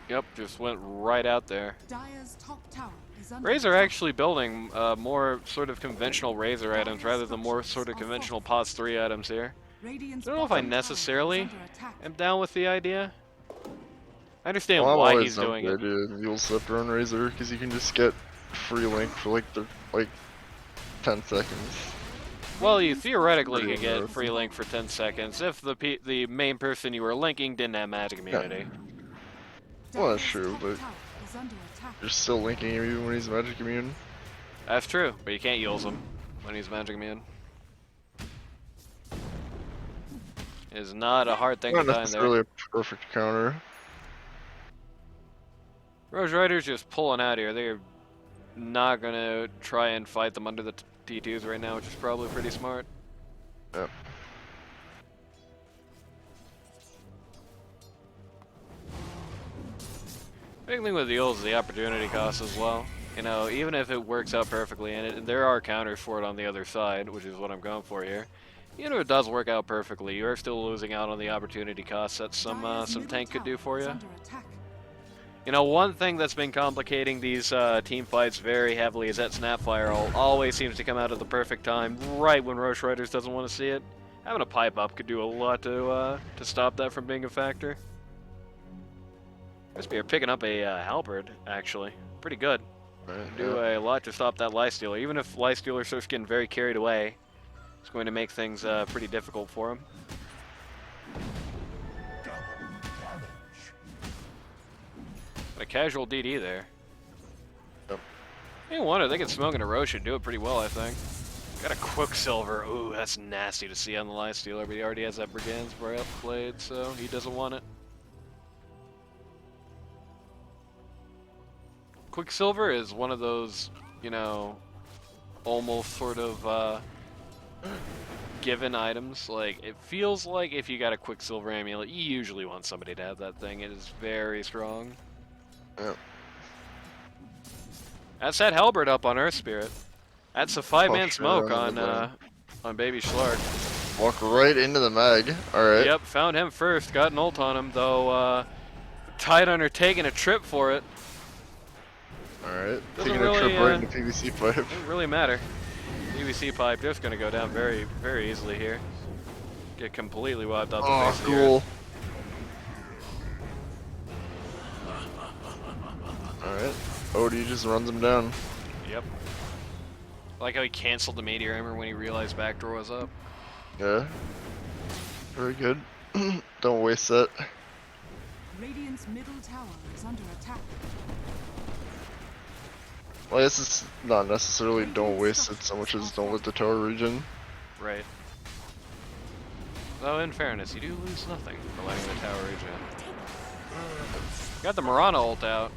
S1: Yep, just went right out there.
S3: Dire's top tower is under
S1: Razor
S3: attack.
S1: actually building more sort of conventional Razor items rather than more sort of conventional POS 3 items here.
S3: Radiant's
S1: I don't know if I
S3: bottom tower
S1: necessarily
S3: is under attack.
S1: am down with the idea. I understand
S2: Well, I'm
S1: why
S2: always
S1: he's
S2: down
S1: doing
S2: with
S1: it.
S2: the idea of Mule Scepter on Razor, because you can just get free link for like 10 seconds.
S1: Well, you theoretically
S2: Pretty
S1: could get
S2: rough.
S1: free link for 10 seconds if the main person you were linking didn't have magic immunity.
S2: Well, that's
S3: Dire's
S2: true,
S3: top
S2: but
S3: tower is under attack.
S2: you're still linking him even when he's magic immune.
S1: That's true, but you can't use him when he's magic immune. Is not a hard thing
S2: Not
S1: to find there.
S2: necessarily a perfect counter.
S1: Rosh Ryders just pulling out here. They're not gonna try and fight them under the T2s right now, which is probably pretty smart.
S2: Yep.
S1: Big thing with the Eels is the opportunity cost as well. You know, even if it works out perfectly, and there are counters for it on the other side, which is what I'm going for here. Even if it does work out perfectly, you are still losing out on the opportunity cost that some tank could do for you. You know, one thing that's been complicating these team fights very heavily is that Snapfire always seems to come out at the perfect time, right when Rosh Ryders doesn't want to see it. Having a pipe up could do a lot to stop that from being a factor. Spear picking up a halberd, actually. Pretty good.
S2: Right,
S1: Do a lot to stop that Lifestealer. Even if Lifestealer starts getting very carried away, it's going to make things pretty difficult for him. A casual DD there.
S2: Yep.
S1: Hey, wonder they can smoke an Rosh and do it pretty well, I think. Got a Quicksilver. Ooh, that's nasty to see on the Lifestealer, but he already has that Brigand's Blade, so he doesn't want it. Quicksilver is one of those, you know, almost sort of given items. Like, it feels like if you got a Quicksilver amulet, you usually want somebody to have that thing. It is very strong.
S2: Yep.
S1: That's that halberd up on Earth Spirit. That's a 5-man
S2: Push
S1: smoke
S2: around
S1: on Baby Shlark.
S2: Walk right into the mag. Alright.
S1: Yep, found him first. Got an ult on him, though. Tidehunter taking a trip for it.
S2: Alright.
S1: Doesn't
S2: Taking
S1: really,
S2: a trip right into PVC pipe.
S1: Doesn't really matter. PVC pipe just gonna go down very, very easily here. Get completely wiped out the
S2: Oh,
S1: face of the
S2: cool. Alright. Odie just runs him down.
S1: Yep. I like how he canceled the meteor armor when he realized backdoor was up.
S2: Yeah. Very good. Don't waste that.
S3: Radiant's middle tower is under attack.
S2: Well, I guess it's not necessarily don't waste it so much as don't let the tower regen.
S1: Right. Though, in fairness, you do lose nothing for letting the tower regen. Got the Mirana ult out.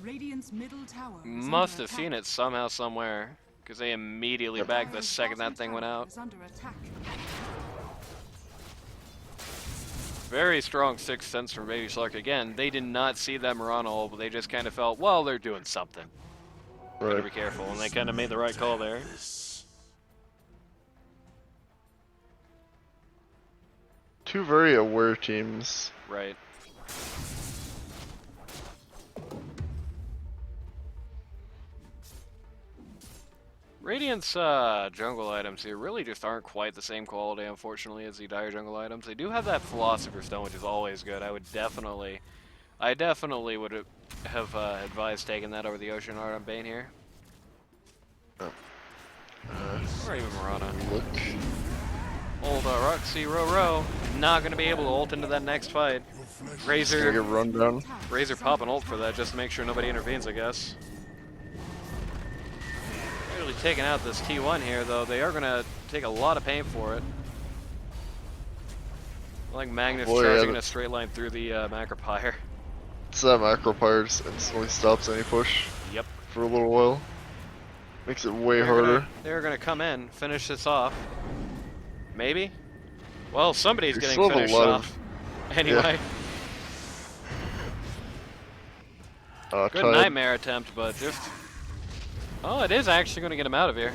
S3: Radiant's middle tower is
S1: Must
S3: under
S1: have
S3: attack.
S1: seen it somehow, somewhere. Because they immediately backed the
S3: Dire's
S1: second that
S3: bottom
S1: thing went
S3: tower
S1: out.
S3: is under attack.
S1: Very strong sixth sense from Baby Shlark. Again, they did not see that Mirana ult, but they just kind of felt, well, they're doing something. Gotta be
S2: Right.
S1: careful, and they kind of made the right call there.
S2: Two very aware teams.
S1: Right. Radiant's jungle items here really just aren't quite the same quality, unfortunately, as the Dire jungle items. They do have that Philosopher's Stone, which is always good. I definitely would have advised taking that over the Ocean Art on Bane here. Or even Mirana.
S2: Look.
S1: Old Roxy Row not gonna be able to ult into that next fight.
S2: Gonna
S1: Razor
S2: get run down.
S1: pop an ult for that just to make sure nobody intervenes, I guess. Really taking out this T1 here, though. They are gonna take a lot of pain for it. Like Magnus
S2: Boy,
S1: charging in
S2: yeah,
S1: a straight line through the Macropyre.
S2: It's that macro pyre just instantly stops any push
S1: Yep.
S2: for a little while. Makes it way harder.
S1: They're gonna come in, finish this off. Maybe? Well, somebody's
S2: They
S1: getting
S2: still have a
S1: finished
S2: lot
S1: off. Anyway, good
S2: Tide.
S1: nightmare attempt, but just... Oh, it is actually going to get him out of here.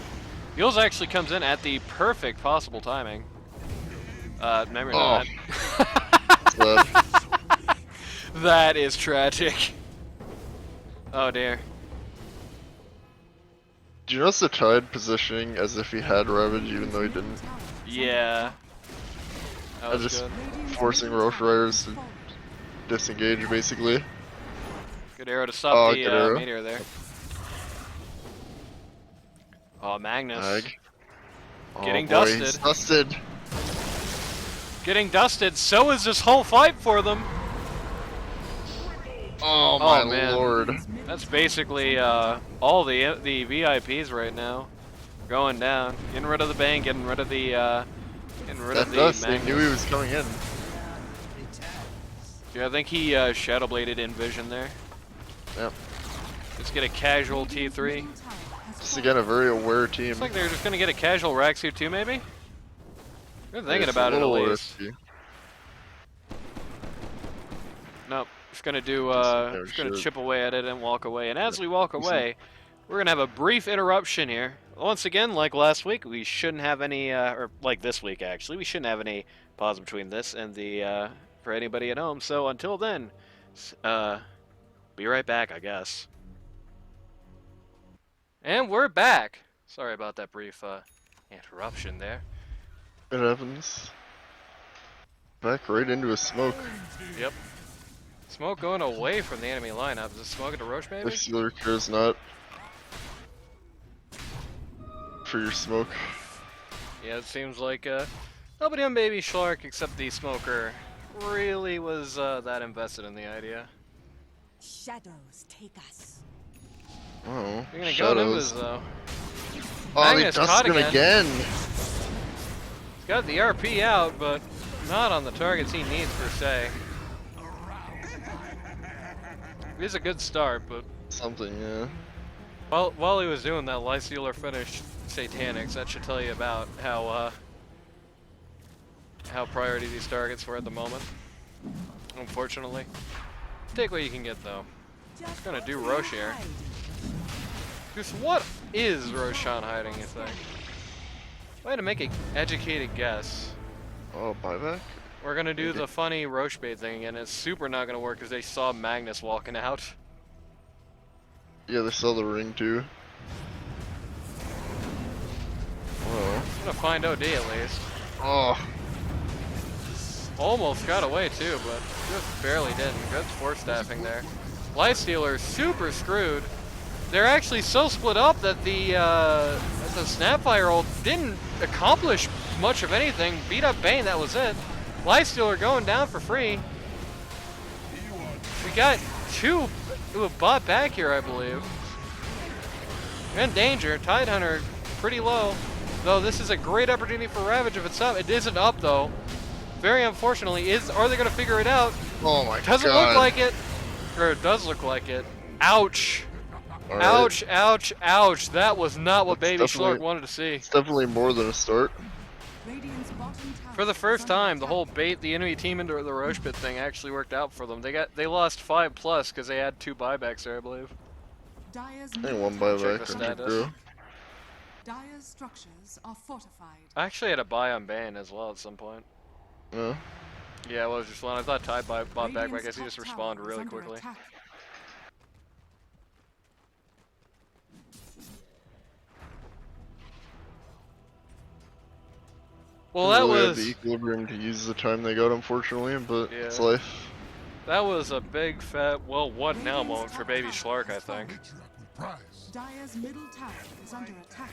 S1: Heals actually comes in at the perfect possible timing. Maybe
S2: Oh.
S1: not.
S2: Sad.
S1: That is tragic. Oh dear.
S2: Do you notice the Tide positioning as if he had Ravage even though he didn't?
S1: Yeah. That was
S2: just-
S1: good.
S2: Forcing Rosh Ryders to disengage basically.
S1: Good arrow to stop
S2: Oh,
S1: the
S2: good arrow.
S1: meteor there. Oh, Magnus.
S2: Mag.
S1: Getting
S2: Oh boy, he's
S1: dusted.
S2: dusted.
S1: Getting dusted. So is this whole fight for them.
S2: Oh my
S1: man.
S2: lord.
S1: That's basically all the VIPs right now going down. Getting rid of the Bane, getting rid of the
S2: That dust, they knew he was coming in.
S1: Yeah, I think he Shadow Bladed in vision there.
S2: Yep.
S1: Let's get a casual T3.
S2: Just again, a very aware team.
S1: Looks like they're just gonna get a casual Raxu too, maybe? They're thinking
S2: It's a
S1: about it at
S2: little
S1: least.
S2: risky.
S1: Nope. Just gonna do
S2: no
S1: just gonna
S2: shit.
S1: chip away at it and walk away. And as we walk away, we're gonna have a brief interruption here. Once again, like last week, we shouldn't have any or like this week actually, we shouldn't have any pause between this and the for anybody at home. So until then, be right back, I guess. And we're back. Sorry about that brief interruption there.
S2: It happens. Back right into a smoke.
S1: Yep. Smoke going away from the enemy lineup. Is it smoke into Roche maybe?
S2: Life Stealer cares not for your smoke.
S1: Yeah, it seems like nobody on Baby Shlark except the smoker really was that invested in the idea.
S3: Shadows take us.
S2: Oh,
S1: You're gonna
S2: shadows.
S1: go Nimbus though.
S2: Oh, they
S1: Magnus
S2: dusted
S1: caught
S2: him
S1: again.
S2: again.
S1: He's got the RP out, but not on the targets he needs per se. It is a good start, but
S2: Something, yeah.
S1: while he was doing that, Lysealer finished Satanics. That should tell you about how priority these targets were at the moment. Unfortunately, take what you can get though. It's gonna do Roche here. Just what is Roshan hiding? You think? Way to make an educated guess.
S2: Oh, buyback?
S1: We're gonna do
S2: Maybe.
S1: the funny Roche bait thing again. It's super not gonna work because they saw Magnus walking out.
S2: Yeah, they saw the ring too. Oh.
S1: Gonna find OD at least.
S2: Oh.
S1: Almost got away too, but just barely didn't. Good force staffing there. Lifestealer super screwed. They're actually so split up that the Snapfire ult didn't accomplish much of anything. Beat up Bane, that was it. Lifestealer going down for free. We got two who have bought back here, I believe. In danger. Tidehunter pretty low. Though this is a great opportunity for Ravage if it's up. It isn't up though. Very unfortunately, are they gonna figure it out?
S2: Oh my god.
S1: Doesn't look like it. Or it does look like it. Ouch.
S2: All right.
S1: Ouch, ouch, ouch. That was not what
S2: That's
S1: Baby
S2: definitely-
S1: Shlark wanted to see.
S2: It's definitely more than a start.
S3: Radiant's bottom tower
S1: For the
S3: is
S1: first
S3: under
S1: time, the
S3: attack.
S1: whole bait the enemy team into the Roche pit thing actually worked out for them. They lost 5+ because they had 2 buybacks there, I believe.
S3: Dyer's
S2: I
S3: middle
S2: think one
S3: tower
S1: Check
S2: buyback
S1: the
S3: is
S2: and
S3: under
S1: status.
S2: grew.
S3: attack. Dyer's structures are fortified.
S1: I actually had a buy on Bane as well at some point.
S2: Yeah.
S1: Yeah, well, it was just one. I thought Tide bought back, but I
S3: Radiant's
S1: guess he
S3: top
S1: just
S3: tower
S1: responded
S3: is
S1: really
S3: under
S1: quickly.
S3: attack.
S1: Well,
S2: Didn't
S1: that
S2: really have
S1: was
S2: the equilibrium to use the time they got, unfortunately, but it's
S1: Yeah.
S2: life.
S1: that was a big fat well, what now moment for Baby Shlark, I think.
S3: Dyer's middle tower is under attack.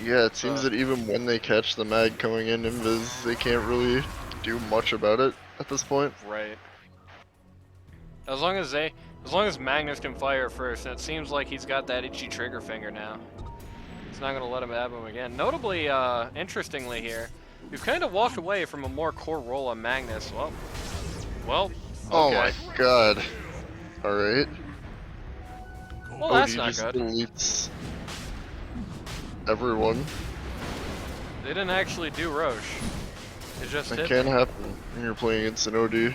S2: Yeah, it seems that even when they catch the mag coming in invis, they can't really do much about it at this point.
S1: Right. As long as Magnus can fire first, and it seems like he's got that itchy trigger finger now. He's not gonna let him have him again. Notably, interestingly here, we've kind of walked away from a more core role on Magnus. Well,
S2: Oh
S1: okay.
S2: my god. Alright.
S1: Well, that's
S2: OD
S1: not
S2: just
S1: good.
S2: deletes everyone.
S1: They didn't actually do Roche. It just
S2: That
S1: hit
S2: can
S1: me.
S2: happen when you're playing against an OD.
S1: It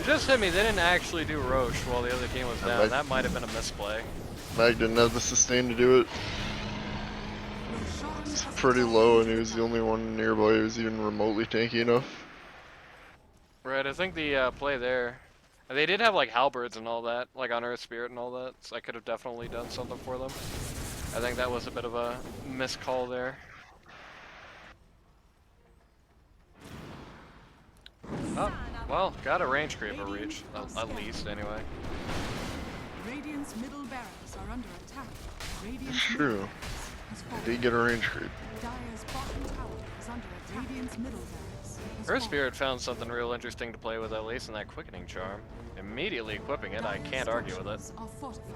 S1: just hit me. They didn't actually do Roche while the other team was
S2: That
S1: down.
S2: might-
S1: That might have been a misplay.
S2: Mag didn't have the sustain to do it.
S3: Roshan
S2: It's
S3: has
S2: pretty
S3: fallen
S2: low,
S3: to
S2: and he
S3: the
S2: was the
S3: tower.
S2: only one nearby who was even remotely tanky enough.
S1: Right, I think the play there, they did have like halberds and all that, like on Earth Spirit and all that, so I could have definitely done something for them. I think that was a bit of a miscall there. Oh, well, got a range creep a reach, at least anyway.
S3: Radiant's middle barracks are under attack. Radiant's
S2: True.
S3: middle barracks has fallen.
S2: Did get a range creep.
S3: Dyer's bottom tower is under attack. Radiant's middle barracks has
S1: Earth
S3: fallen.
S1: Spirit found something real interesting to play with at least in that quickening charm. Immediately equipping it, I
S3: Dyer's
S1: can't argue with it.
S3: structures are fortified.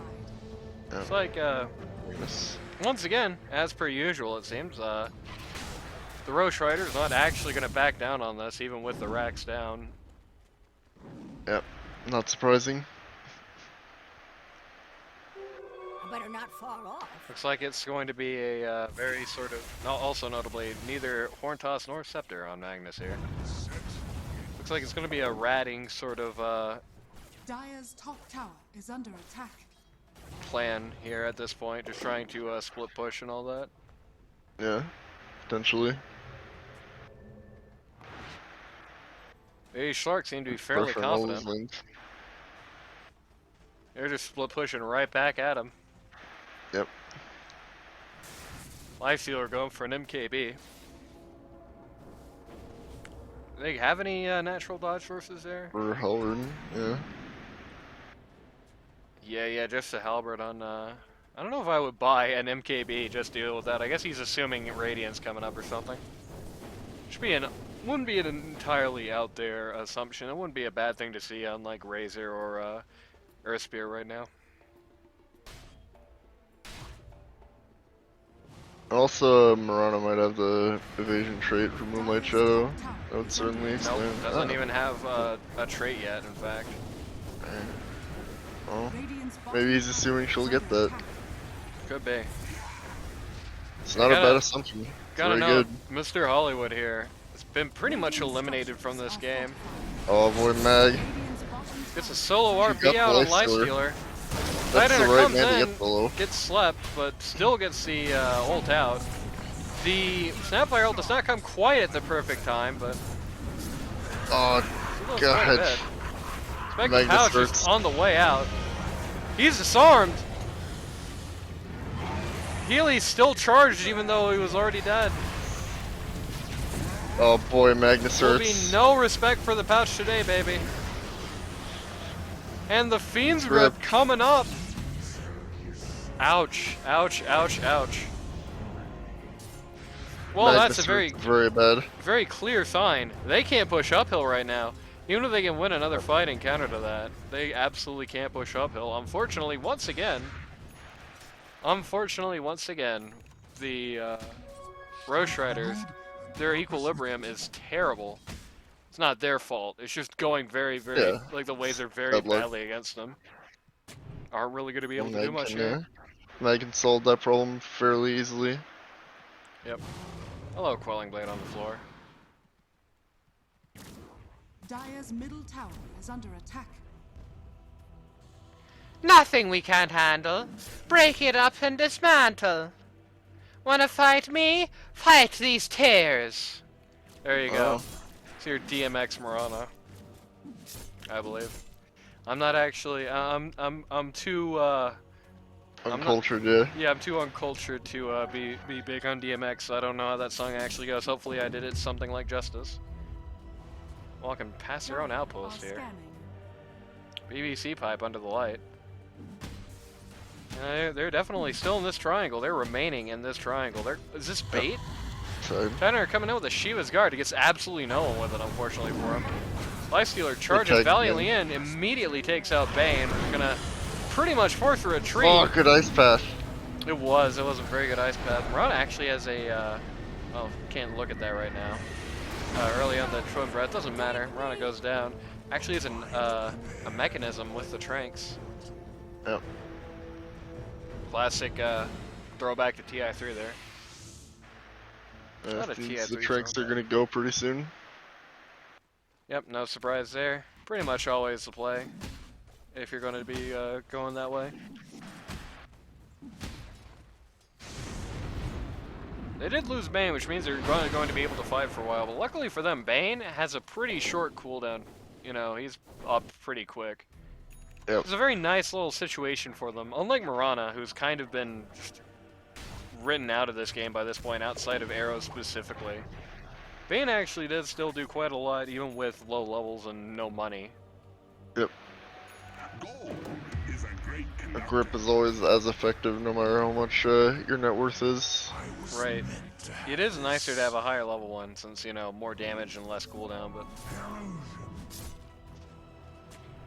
S2: Yeah.
S1: It's like,
S2: Yes.
S1: once again, as per usual, it seems, the Rosh Ryders not actually going to back down on this, even with the racks down.
S2: Yep. Not surprising.
S5: Better not far off.
S1: Looks like it's going to be a very sort of, also notably, neither Horn Toss nor Scepter on Magnus here. Looks like it's going to be a ratting sort of
S3: Dyer's top tower is under attack.
S1: plan here at this point, just trying to split push and all that.
S2: Yeah. Potentially.
S1: Baby Shlark seemed to be fairly
S2: Preferring all those
S1: confident.
S2: lanes.
S1: They're just split pushing right back at him.
S2: Yep.
S1: Lifestealer going for an MKB. Do they have any natural dodge sources there?
S2: Or Halvard, yeah.
S1: Yeah, just a halberd on. I don't know if I would buy an MKB just to deal with that. I guess he's assuming Radiant's coming up or something. Wouldn't be an entirely out there assumption. It wouldn't be a bad thing to see on like Razor or Earth Spear right now.
S2: Also, Mirana might have the evasion trait for Moonlight Shadow. That would certainly
S1: Nope,
S2: explain.
S1: doesn't even have a trait yet. In fact,
S2: Well, maybe he's assuming she'll get that.
S1: could be.
S2: It's not a bad assumption. It's
S1: Gotta
S2: very
S1: know,
S2: good.
S1: Mr. Hollywood here has been pretty much eliminated from this game.
S2: Oh boy, Mag.
S1: Gets a solo
S2: You
S1: RP
S2: got
S1: out
S2: the
S1: on
S2: Lifestealer.
S1: Lifestealer.
S2: That's the
S1: Tidehunter
S2: right
S1: comes
S2: man to
S1: in,
S2: get below.
S1: gets slept, but still gets the ult out. The Snapfire ult does not come quite at the perfect time, but
S2: Oh,
S1: still does quite a
S2: God.
S1: bit. Spectre
S2: Magnus
S1: Pouch
S2: hurts.
S1: is on the way out. He's disarmed. Healy's still charged even though he was already dead.
S2: Oh boy, Magnus
S1: There'll be
S2: hurts.
S1: no respect for the Pouch today, baby. And the Fiend's Grip
S2: Rip.
S1: coming up. Ouch, ouch, ouch, ouch. Well,
S2: Magnus
S1: that's a very,
S2: hurts very bad.
S1: very clear sign. They can't push uphill right now. Even if they can win another fight in counter to that, they absolutely can't push uphill. Unfortunately, once again, the Rosh Ryders, their equilibrium is terrible. It's not their fault. It's just going very,
S2: Yeah.
S1: like the waves are very
S2: Bad luck.
S1: badly against them. Aren't really going to be able to
S2: Mag
S1: do much
S2: can,
S1: here.
S2: Mag can solve that problem fairly easily.
S1: Yep. Hello, Quelling Blade on the floor.
S3: Dire's middle tower is under attack.
S6: Nothing we can't handle. Break it up and dismantle. Wanna fight me? Fight these tears.
S1: There you go.
S2: Oh.
S1: It's your DMX Mirana, I believe. I'm not actually. I'm too.
S2: Uncultured, yeah.
S1: Yeah, I'm too uncultured to be big on DMX. So I don't know how that song actually goes. Hopefully, I did it something like justice. Well, I can pass their own outpost here. pvcpipe under the light. They're definitely still in this triangle. They're remaining in this triangle. Is this bait?
S2: So,
S1: Tidehunter coming in with a Shiva's Guard. He gets absolutely no one with it, unfortunately for him. Lifestealer charges
S2: tagged
S1: valiantly in, immediately takes out Bane. We're gonna pretty much force a retreat.
S2: oh, good ice path.
S1: It was a very good ice path. Mirana actually has a, oh, can't look at that right now. Early on the Trove Breath, doesn't matter. Mirana goes down. Actually, it's a mechanism with the Tranks.
S2: Yep.
S1: Classic throwback to TI3 there. Not a
S2: The
S1: TI3
S2: Tranks are
S1: throwback.
S2: gonna go pretty soon.
S1: Yep, no surprise there. Pretty much always the play, if you're going to be going that way. They did lose Bane, which means they're going to be able to fight for a while. But luckily for them, Bane has a pretty short cooldown. You know, he's up pretty quick.
S2: Yep.
S1: It's a very nice little situation for them. Unlike Mirana, who's kind of been just written out of this game by this point, outside of arrows specifically. Bane actually did still do quite a lot, even with low levels and no money.
S2: Yep. A grip is always as effective no matter how much your net worth is.
S1: Right. It is nicer to have a higher level one, since, you know, more damage and less cooldown, but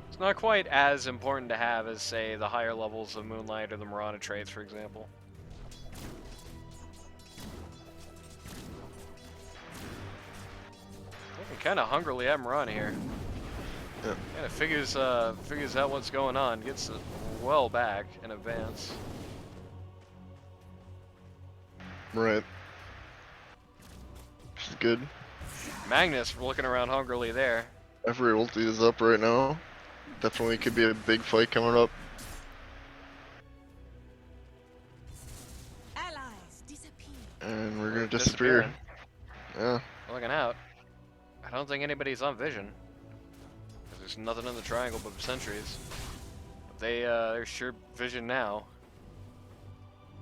S1: it's not quite as important to have as, say, the higher levels of Moonlight or the Mirana traits, for example. Looking kind of hungrily at Mirana here.
S2: Yep.
S1: Kind of figures out what's going on, gets it well back in advance.
S2: Right. Which is good.
S1: Magnus looking around hungrily there.
S2: Every ulti is up right now. Definitely could be a big fight coming up.
S3: Allies disappear.
S2: And we're gonna disappear.
S1: Disappearing.
S2: Yeah.
S1: Looking out. I don't think anybody's on vision. 'Cause there's nothing in the triangle but sentries. But they're sure vision now.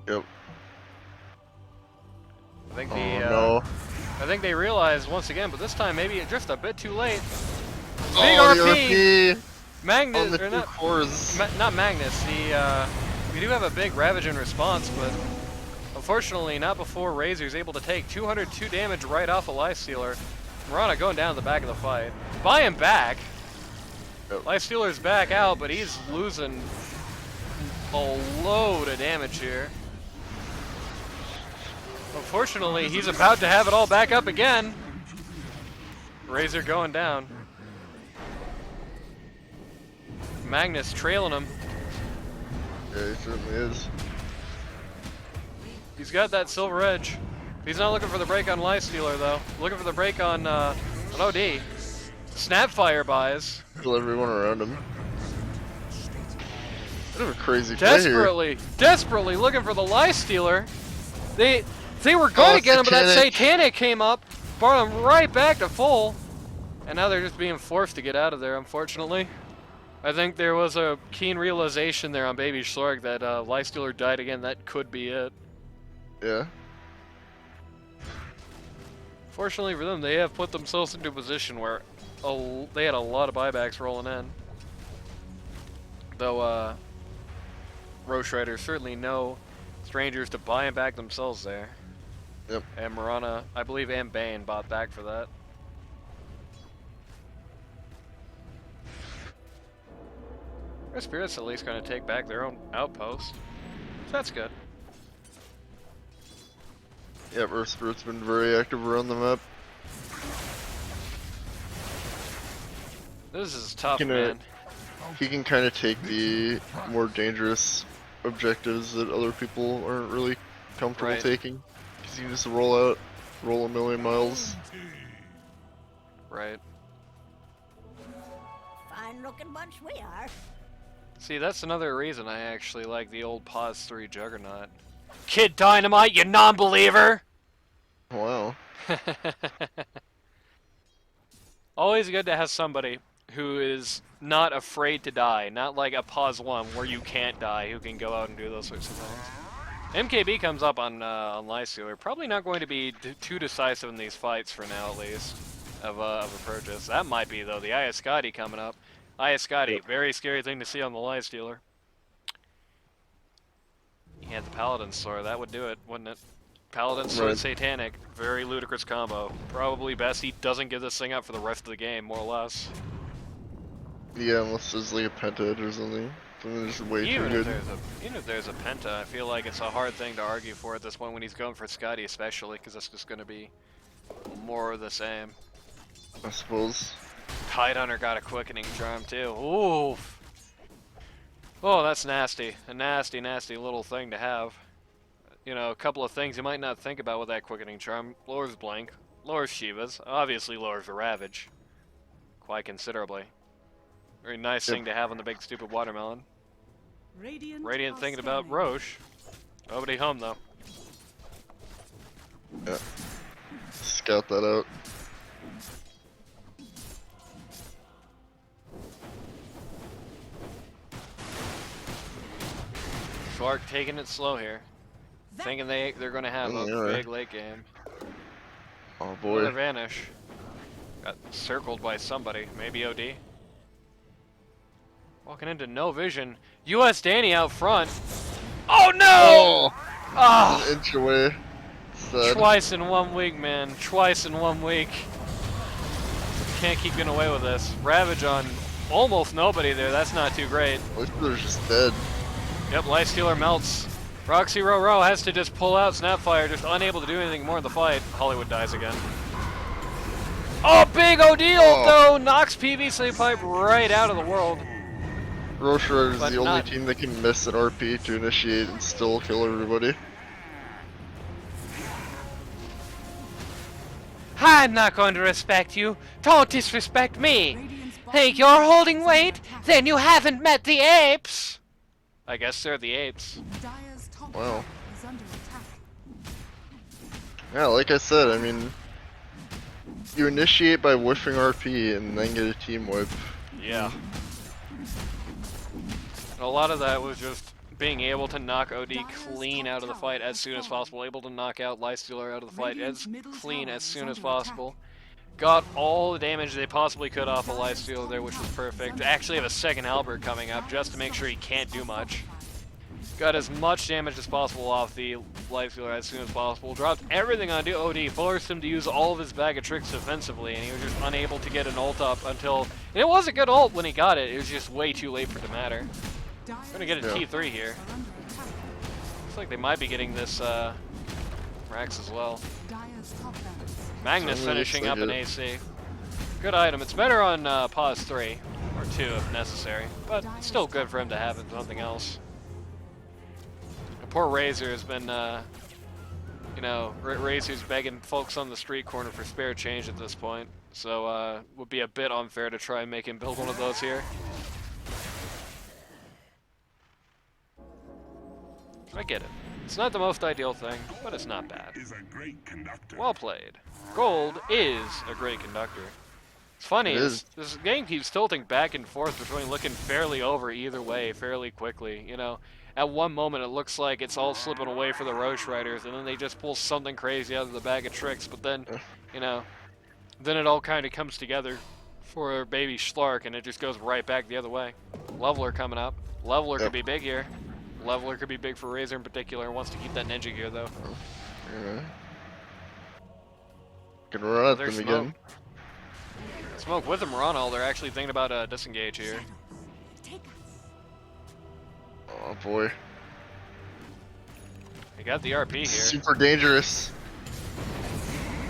S2: Yep.
S1: I think
S2: Oh
S1: the
S2: no.
S1: I think they realized once again, but this time maybe it just a bit too late. Big
S2: Oh, the
S1: RP!
S2: RP
S1: Magnus,
S2: on the
S1: or
S2: two
S1: not,
S2: cores.
S1: not Magnus, we do have a big Ravage in response, but unfortunately not before Razor's able to take 202 damage right off a Lifestealer. Mirana going down to the back of the fight. Buy him back.
S2: Yep.
S1: Lifestealer's back out, but he's losing a load of damage here. Unfortunately, he's about to have it all back up again. Razor going down. Magnus trailing him.
S2: Yeah, he certainly is.
S1: He's got that silver edge. He's not looking for the break on Lifestealer though. Looking for the break on OD. Snapfire buys.
S2: Kill everyone around him. Bit of a crazy play here.
S1: Desperately looking for the Lifestealer. They were going to get him, but that Satanic came up, brought him right back to full. And now they're just being forced to get out of there, unfortunately. I think there was a keen realization there on Baby Shlark that Lifestealer died again. That could be it.
S2: Yeah.
S1: Fortunately for them, they have put themselves into a position where they had a lot of buybacks rolling in. Though Rosh Ryders certainly no strangers to buying back themselves there.
S2: Yep.
S1: And Mirana, I believe, and Bane bought back for that. Our Spirit's at least going to take back their own outpost. So that's good.
S2: Yeah, our Spirit's been very active around the map.
S1: This is tough,
S2: He can kind of take the more dangerous objectives that other people aren't really comfortable taking. Because you can just roll a million miles.
S1: Right.
S5: Fine looking bunch we are.
S1: See, that's another reason I actually like the old Pause 3 Juggernaut. Kid Dynamite, you non-believer!
S2: Wow.
S1: Always good to have somebody who is not afraid to die, not like a Pause 1 where you can't die, who can go out and do those sorts of things. MKB comes up on Lifestealer. Probably not going to be too decisive in these fights for now, at least, of a purchase. That might be, though, the Iascati coming up. Iascati, very scary thing to see on the Lifestealer. He had the Paladin Sword, that would do it, wouldn't it? Paladin Sword Satanic, very ludicrous combo. Probably best he doesn't give this thing up for the rest of the game, more or less.
S2: Yeah, unless there's like a Penta or something. Something that's way too good.
S1: Even if there's a Penta, I feel like it's a hard thing to argue for at this point when he's going for Scotty, especially, because it's just going to be more of the same.
S2: I suppose.
S1: Tidehunter got a quickening charm too. Oof. Oh, that's nasty. A nasty, nasty little thing to have. You know, a couple of things you might not think about with that quickening charm. Lowers Blink, lowers Shiva's, obviously lowers the Ravage. Quite considerably. Very nice thing to have on the big stupid watermelon. Radiant thinking about Roche. Nobody home though.
S2: Yeah. Scout that out.
S1: Shlark taking it slow here. Thinking they're going to have a big late game.
S2: Oh boy.
S1: Another Vanish. Got circled by somebody. Maybe OD. Walking into no vision. US Danny out front. Oh no! Oh!
S2: An inch away. Sad.
S1: Twice in 1 week, man. Twice in 1 week. Can't keep getting away with this. Ravage on almost nobody there. That's not too great.
S2: Lifestealer's just dead.
S1: Yep, Lifestealer melts. Roxy Row has to just pull out Snapfire, just unable to do anything more in the fight. Hollywood dies again. Oh, big OD ult though! Knocks pvcpipe right out of the world.
S2: Rosh Ryders is
S1: But
S2: the only
S1: not-
S2: team that can miss an RP to initiate and still kill everybody.
S6: I'm not going to respect you. Don't disrespect me. Think you're holding weight? Then you haven't met the apes.
S1: I guess they're the apes.
S3: Dire's top
S2: Wow.
S3: tower is under attack.
S2: Yeah, like I said, I mean, you initiate by whiffing RP and then get a team whip.
S1: Yeah. A lot of that was just being able to knock OD clean out of the fight as soon as possible, able to knock out Lifestealer out of the fight as clean as soon as possible. Got all the damage they possibly could off a Lifestealer there, which was perfect. They actually have a second Halberd coming up just to make sure he can't do much. Got as much damage as possible off the Lifestealer as soon as possible. Dropped everything onto OD, forced him to use all of his bag of tricks defensively, and he was just unable to get an ult up until... And it was a good ult when he got it, it was just way too late for it to matter. Gonna get a T3 here. Looks like they might be getting this Rax as well. Magnus finishing up an AC. Good item. It's better on pause 3, or 2 if necessary, but it's still good for him to have if nothing else. Poor Razor has been, you know, Razor's begging folks on the street corner for spare change at this point, so would be a bit unfair to try and make him build one of those here. I get it. It's not the most ideal thing, but it's not bad. Well played. Gold is a great conductor. It's funny, this game keeps tilting back and forth between looking fairly over either way fairly quickly, you know. At one moment it looks like it's all slipping away for the Rosh Ryders, and then they just pull something crazy out of the bag of tricks, but then, you know, then it all kind of comes together for Baby Shlark, and it just goes right back the other way. Leveler coming up. Leveler could be big here. Leveler could be big for Razor in particular. Wants to keep that ninja gear though.
S2: Yeah. Can run at them again.
S1: Smoke with them, Ronald. They're actually thinking about disengage here.
S2: Oh boy.
S1: He got the RP here.
S2: Super dangerous.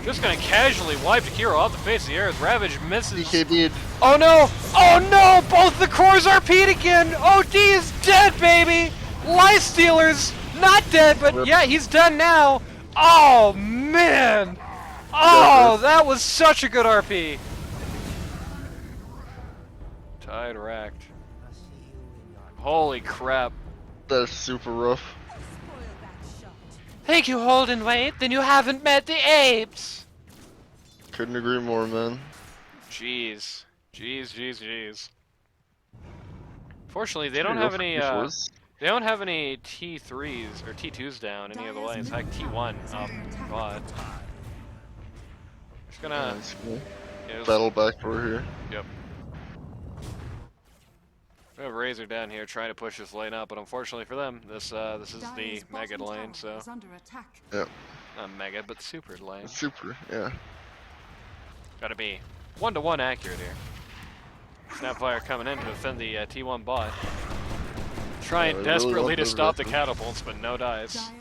S1: Just gonna casually wipe Akira off the face of the earth. Ravage misses.
S2: DKB'd.
S1: Oh no! Oh no! Both the cores RP'd again! OD is dead, baby! Lifestealer's not dead, but yeah, he's done now. Oh man! Oh, that was such a good RP. Tide racked. Holy crap.
S2: That's super rough.
S6: Think you holding weight? Then you haven't met the apes.
S2: Couldn't agree more, man.
S1: Jeez. Jeez. Fortunately, they don't have any they don't have any T3s or T2s down any other way. It's like T1 up bot. Just gonna
S2: battle back over here.
S1: Yep. We have Razor down here trying to push this lane up, but unfortunately for them, this is the mega lane, so
S2: yep.
S1: Not mega, but super lane.
S2: Super, yeah.
S1: Gotta be 1-to-1 accurate here. Snapfire coming in to defend the T1 bot. Trying desperately to stop the catapults, but no dice.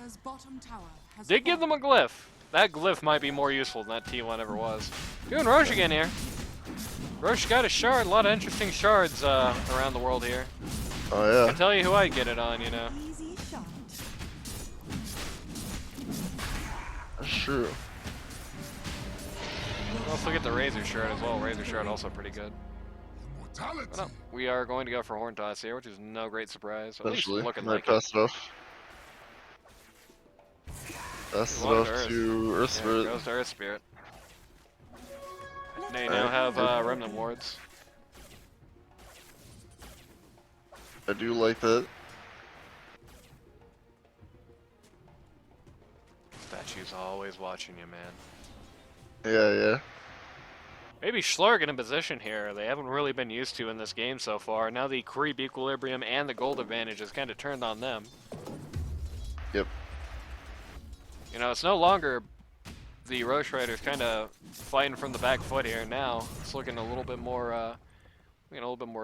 S1: Did give them a glyph. That glyph might be more useful than that T1 ever was. Doing Rosh again here. Rosh got a shard, a lot of interesting shards around the world here.
S2: Oh yeah.
S1: I can tell you who I'd get it on, you know.
S2: That's true.
S1: We'll also get the Razor shard as well. Razor shard also pretty good. But no, we are going to go for Horn Toss here, which is no great surprise. At least looking like it.
S2: Pass it off. Pass it off to Earth Spirit.
S1: Goes to Earth Spirit. They now have Remnant Wards.
S2: I do like that.
S1: Statue's always watching you, man.
S2: Yeah.
S1: Maybe Shlark in a position here they haven't really been used to in this game so far. Now the creep equilibrium and the gold advantage has kind of turned on them.
S2: Yep.
S1: You know, it's no longer the Rosh Ryders kind of fighting from the back foot here. Now it's looking a little bit more,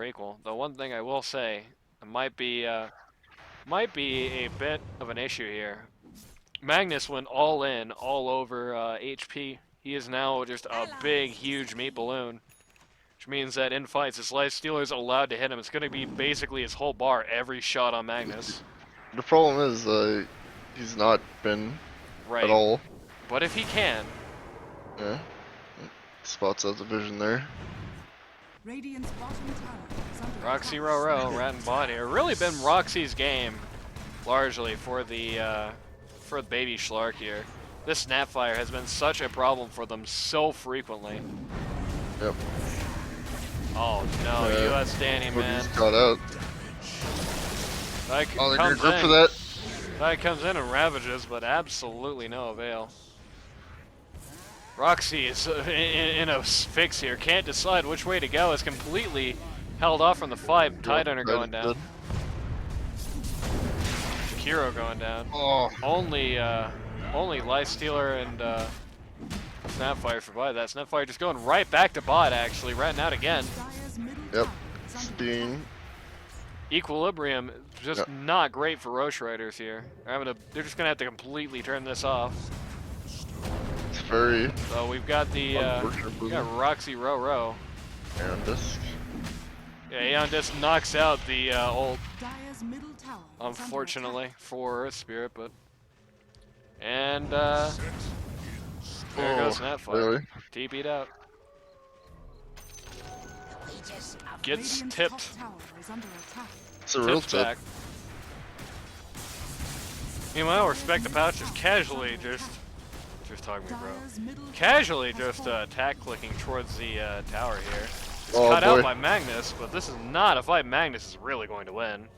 S1: equal. The one thing I will say, it might be a bit of an issue here. Magnus went all in, all over HP. He is now just a big, huge meat balloon, which means that in fights, his Lifestealer is allowed to hit him. It's going to be basically his whole bar every shot on Magnus.
S2: The problem is he's not been at all.
S1: But if he can,
S2: yeah, spots out the vision there.
S3: Radiant's bottom tower is under
S1: Roxy
S3: attack.
S1: Row, Rat and Bot here. Really been Roxy's game, largely for the Baby Shlark here. This Snapfire has been such a problem for them so frequently.
S2: Yep.
S1: Oh no, US Danny, man.
S2: He's caught out.
S1: Like,
S2: Oh, they're gonna
S1: comes
S2: grip
S1: in.
S2: for that.
S1: Guy comes in and ravages, but absolutely no avail. Roxy is in a fix here. Can't decide which way to go. Is completely held off from the fight. Tidehunter going down.
S2: Good.
S1: Shakiro going down.
S2: Oh,
S1: Only Lifestealer and Snapfire survived that. Snapfire just going right back to bot, actually. Ratting out again.
S3: Dire's middle
S2: yep.
S3: tower is under
S2: Sting.
S1: Equilibrium just
S2: Yep.
S1: not great for Rosh Ryders here. They're just gonna have to completely turn this off.
S2: It's very
S1: So we've got the
S2: unfortunate
S1: we got Roxy Row.
S2: and disc.
S1: Yeah, Aeon Disc knocks out the old,
S3: Dire's middle tower is under
S1: unfortunately, for Earth Spirit, but and
S2: Oh,
S1: there goes Snapfire.
S2: really?
S1: TP'd out.
S3: attack.
S1: Gets
S3: Radiant's
S1: tipped.
S3: top tower is under attack.
S2: It's a real
S1: Tips
S2: tip.
S1: back. Meanwhile, Respect the Pouch is casually just talking to me, bro.
S3: Dire's middle
S1: Casually
S3: tower has
S1: just
S3: fallen.
S1: attack clicking towards the tower here. It's
S2: Oh,
S1: cut out
S2: boy.
S1: by Magnus, but this is not a fight Magnus is really going to win.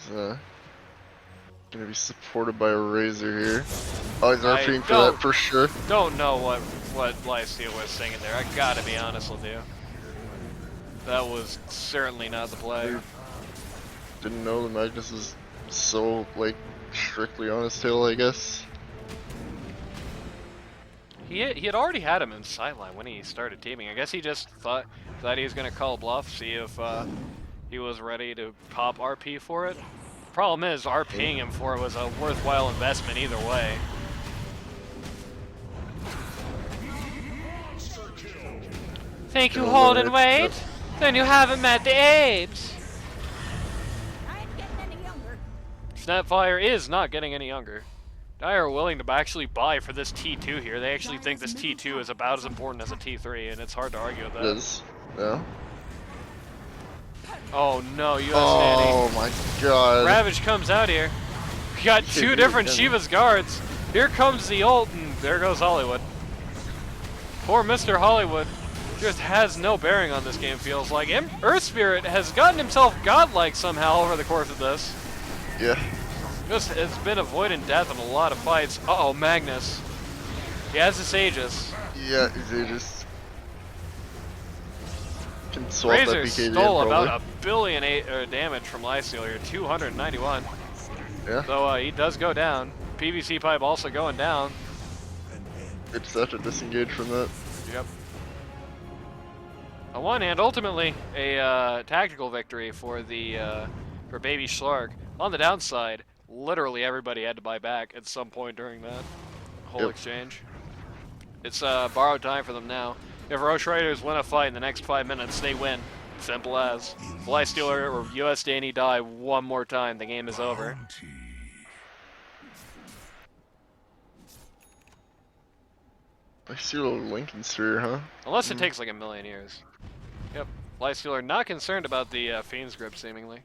S2: He's gonna be supported by a Razor here. Oh, he's
S1: I
S2: RPing for
S1: don't-
S2: that for sure.
S1: Don't know what Lifesteal was singing there. I gotta be honest with you. That was certainly not the play.
S2: Didn't know the Magnus was so, like, strictly on his tail, I guess.
S1: He had already had him in sideline when he started teaming. I guess he just thought he was gonna call bluff, see if he was ready to pop RP for it. Problem is, RPing him for it was a worthwhile investment either way.
S6: Think you
S2: Gonna
S6: hold and
S2: eliminate-
S6: wait? Then you haven't met the age.
S5: I ain't getting any younger.
S1: Snapfire is not getting any younger. Dire are willing to actually buy for this T2 here. They actually think this T2 is about as important as a T3, and it's hard to argue with
S2: It
S1: that.
S2: is. Yeah.
S1: Oh no, US
S2: Oh my god.
S1: Ravage comes out here. We got two
S2: Dude,
S1: different
S2: again.
S1: Shiva's guards. Here comes the ult, and there goes Hollywood. Poor Mr. Hollywood just has no bearing on this game, feels like. Earth Spirit has gotten himself godlike somehow over the course of this.
S2: Yeah.
S1: Just has been avoiding death in a lot of fights. Uh-oh, Magnus. He has his Aegis.
S2: Yeah, they just can swap that
S1: Razor
S2: BKB
S1: stole
S2: probably.
S1: about a billion damage from Lifesteal here, 291.
S2: Yeah.
S1: So he does go down. PVC pipe also going down.
S2: They just have to disengage from that.
S1: Yep. On one hand, ultimately a tactical victory for the for Baby Shlark. On the downside, literally everybody had to buy back at some point during that whole
S2: Yep.
S1: exchange. It's borrowed time for them now. If Rosh Ryders win a fight in the next 5 minutes, they win. Simple as. If Lifestealer or US Danny die one more time, the game is over.
S2: I see a little Lincoln Sphere, huh?
S1: Unless it takes like a million years. Yep. Lifestealer not concerned about the Fiend's Grip, seemingly.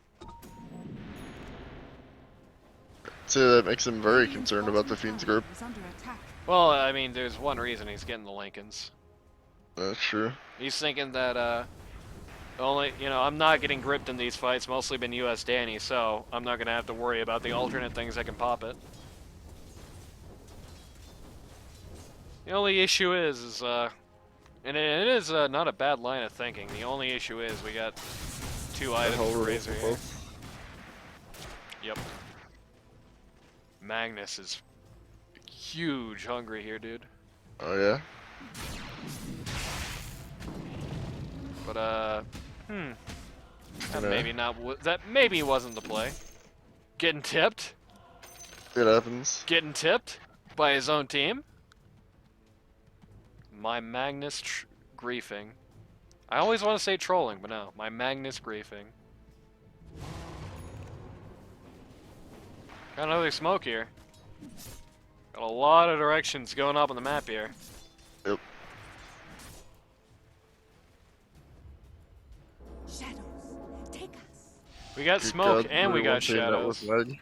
S2: I'd say that makes him very concerned about the Fiend's Grip.
S3: Is under attack.
S1: Well, I mean, there's one reason he's getting the Lincolns.
S2: That's true.
S1: He's thinking that, I'm not getting gripped in these fights, mostly been US Danny, so I'm not gonna have to worry about the alternate things that can pop it. The only issue is and it is not a bad line of thinking. The only issue is we got two items
S2: Hell,
S1: for
S2: roll
S1: Razor
S2: for
S1: here.
S2: both.
S1: Yep. Magnus is huge hungry here, dude.
S2: Oh yeah.
S1: But that
S2: Gonna-
S1: maybe not. That maybe wasn't the play. Getting tipped.
S2: It happens.
S1: Getting tipped by his own team. My Magnus griefing. I always want to say trolling, but no. My Magnus griefing. Got another smoke here. Got a lot of directions going up on the map here.
S2: Yep.
S3: Shadows, take us.
S1: We got
S2: Good
S1: smoke
S2: God,
S1: and we got
S2: everyone saying that
S1: shadows.
S2: with Meg.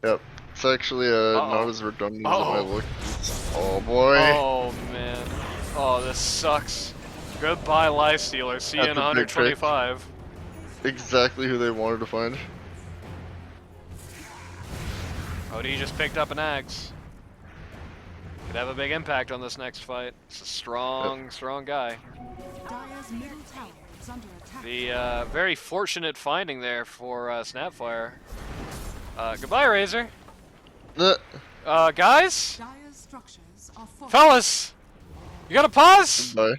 S2: Yep. It's actually not as redundant as it might look. Oh boy.
S1: Oh man. Oh, this sucks. Goodbye, Lifestealer. See you
S2: That's
S1: in
S2: a big trick.
S1: 125.
S2: exactly who they wanted to find.
S1: Odie just picked up an axe. Could have a big impact on this next fight. It's a strong, strong guy.
S3: Dire's middle tower is under attack.
S1: The very fortunate finding there for Snapfire. Goodbye, Razor. Guys?
S3: Dire's structures are fortified.
S1: Fellas! You gotta pause?
S2: Bye.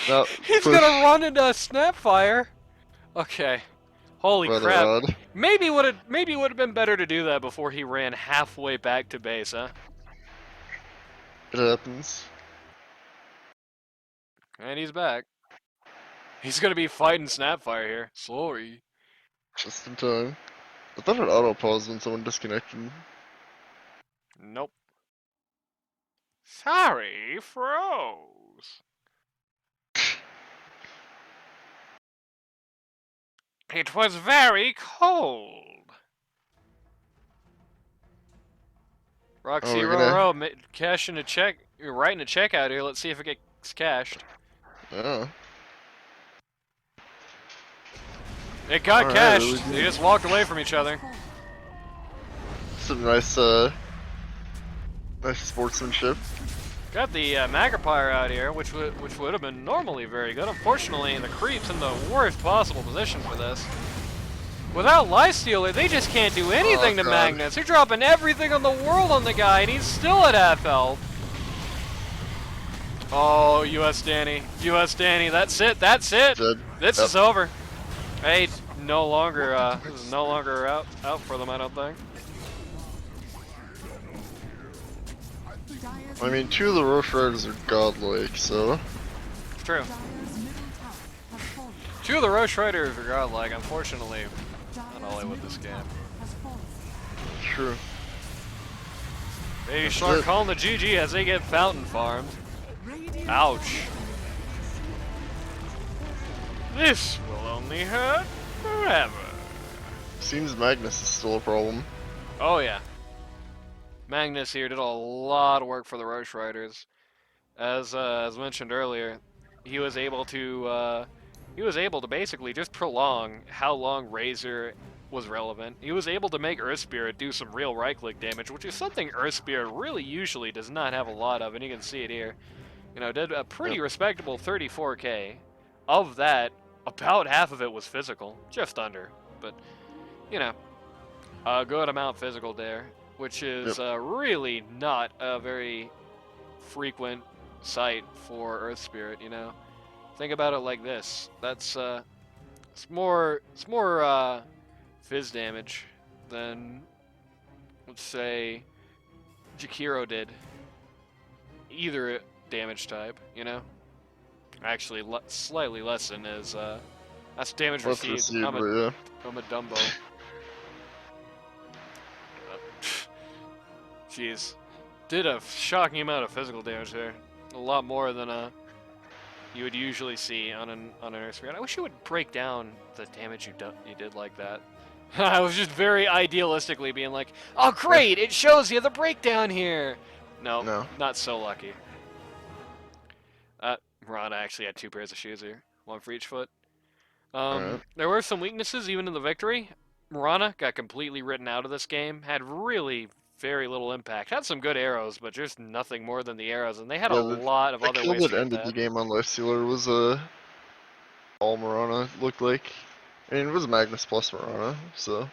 S2: No,
S1: He's
S2: push.
S1: gonna run into Snapfire. Okay. Holy
S2: Rather
S1: crap.
S2: odd.
S1: Maybe would have been better to do that before he ran halfway back to base, huh?
S2: It happens.
S1: And he's back. He's gonna be fighting Snapfire here. Sorry.
S2: Just in time. I thought it auto paused when someone disconnected.
S1: Nope. Sorry, froze. It was very cold. Roxy
S2: we're gonna-
S1: Roro cashing a check. You're writing a check out here. Let's see if it gets cashed.
S2: Oh.
S1: It got
S2: Alright,
S1: cashed. They just walked away from each other.
S2: Some nice, nice sportsmanship.
S1: Got the Magrippire out here, which would have been normally very good. Unfortunately, the creep's in the worst possible position for this. Without Lifestealer, they just can't do anything to
S2: God.
S1: Magnus. They're dropping everything on the world on the guy, and he's still at half health. Oh, US Danny. US Danny, that's it, that's it.
S2: Dead.
S1: This
S2: Yep.
S1: is over. Hey, no longer, this is no longer out for them, I don't think.
S3: Dire's
S2: I mean, two of the Rosh Ryders are godlike, so...
S1: It's true.
S3: Dire's middle tower has fallen.
S1: Two of the Rosh Ryders are godlike, unfortunately.
S3: Dire's
S1: all in with
S3: middle
S1: this game.
S3: tower has fallen.
S2: True.
S1: Baby
S2: That's
S1: Shlark
S2: it.
S1: calling the GG as they get fountain farmed.
S3: Radiant
S1: Ouch. This will only hurt forever.
S2: Seems Magnus is still a problem.
S1: Oh yeah. Magnus here did a lot of work for the Rosh Riders. As mentioned earlier, he was able to basically just prolong how long Razor was relevant. He was able to make Earth Spirit do some real right-click damage, which is something Earth Spirit really usually does not have a lot of, and you can see it here. You know, did a pretty respectable 34k. Of that, about half of it was physical, just under, but you know, a good amount physical there, which is really not a very frequent sight for Earth Spirit. You know, think about it like this: that's it's more fizz damage than, let's say, Jakiro did. Either damage type, you know. Actually, slightly less than his. That's damage
S2: Let's
S1: received.
S2: receive,
S1: I'm
S2: but yeah.
S1: a Dumbo. Jeez, did a shocking amount of physical damage there. A lot more than you would usually see on an Earth Spirit. I wish you would break down the damage you did like that. I was just very idealistically being like, oh great, it shows you the breakdown here. No, not so lucky. Rana actually had two pairs of shoes here, one for each foot.
S2: Alright.
S1: There were some weaknesses even in the victory. Rana got completely written out of this game, had really very little impact. Had some good arrows, but just nothing more than the arrows, and they had a lot of
S2: The
S1: other
S2: kill
S1: ways to
S2: that
S1: get
S2: ended
S1: that.
S2: the game on Lifestealer was all Marana, looked like. I mean, it was Magnus plus Marana, so...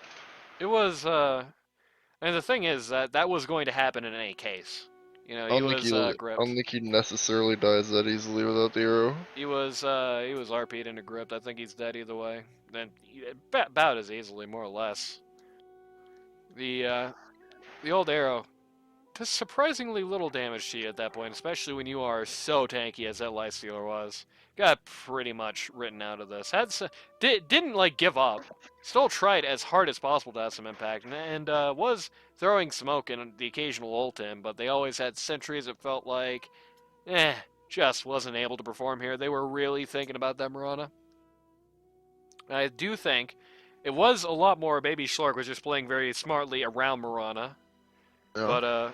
S1: It was, and the thing is that was going to happen in any case. You know, he was
S2: I
S1: gripped.
S2: don't think he necessarily dies that easily without the arrow.
S1: He was RP'd into gripped. I think he's dead either way. Then about as easily, more or less. The old arrow does surprisingly little damage to you at that point, especially when you are so tanky as that Lifestealer was. Got pretty much written out of this. Didn't like give up. Still tried as hard as possible to have some impact, and was throwing smoke and the occasional ult in, but they always had sentries. It felt like, just wasn't able to perform here. They were really thinking about that Marana. I do think it was a lot more Baby Shlark was just playing very smartly around Marana,
S2: Yeah.
S1: but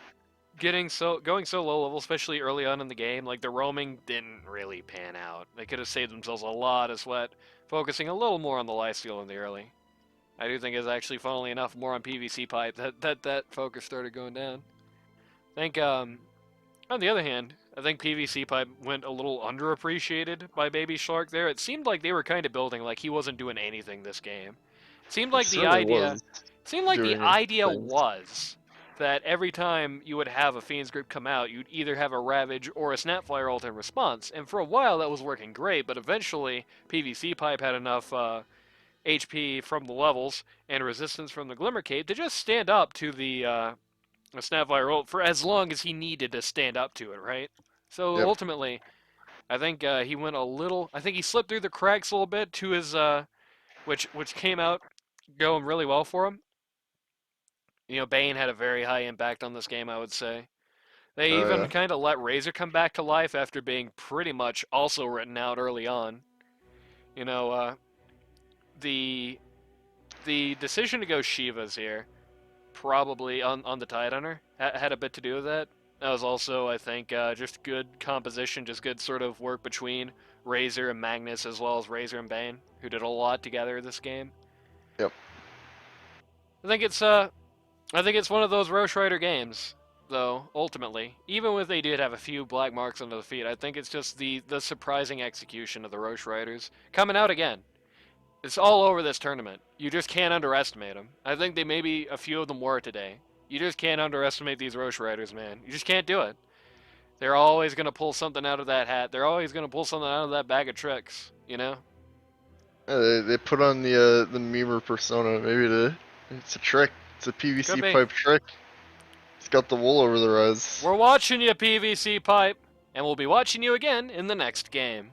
S1: going so low level, especially early on in the game, like the roaming didn't really pan out. They could have saved themselves a lot of sweat focusing a little more on the lifesteal in the early. I do think it's actually, funnily enough, more on PvC pipe that focus started going down. I think, on the other hand, I think PvC pipe went a little underappreciated by Baby Shlark there. It seemed like they were kind of building like he wasn't doing anything this game. It seemed
S2: It
S1: like the
S2: certainly
S1: idea,
S2: was
S1: seemed like the
S2: doing
S1: idea
S2: things.
S1: was that every time you would have a Fiend's Grip come out, you'd either have a Ravage or a Snapfire ult in response, and for a while that was working great, but eventually PvC pipe had enough HP from the levels and resistance from the Glimmer Cape to just stand up to the Snapfire ult for as long as he needed to stand up to it, right? So
S2: Yep.
S1: ultimately, I think he went a little. I think he slipped through the cracks a little bit to his, which came out going really well for him. You know, Bane had a very high impact on this game, I would say. They
S2: Oh
S1: even
S2: yeah.
S1: kind of let Razor come back to life after being pretty much also written out early on. You know, the decision to go Shivas here, probably on the Tidehunter, had a bit to do with that. That was also, I think, just good composition, just good sort of work between Razor and Magnus, as well as Razor and Bane, who did a lot together this game.
S2: Yep.
S1: I think it's one of those Rosh Rider games, though. Ultimately, even if they did have a few black marks under the feet, I think it's just the surprising execution of the Rosh Riders coming out again. It's all over this tournament. You just can't underestimate them. I think they maybe a few of them were today. You just can't underestimate these Rosh Riders, man. You just can't do it. They're always going to pull something out of that hat. They're always going to pull something out of that bag of tricks, you know?
S2: Yeah, they put on the memer persona. Maybe it's a trick. It's a
S1: Could
S2: PvC
S1: be.
S2: pipe trick. He's got the wool over their eyes.
S1: We're watching you, PVC Pipe, and we'll be watching you again in the next game.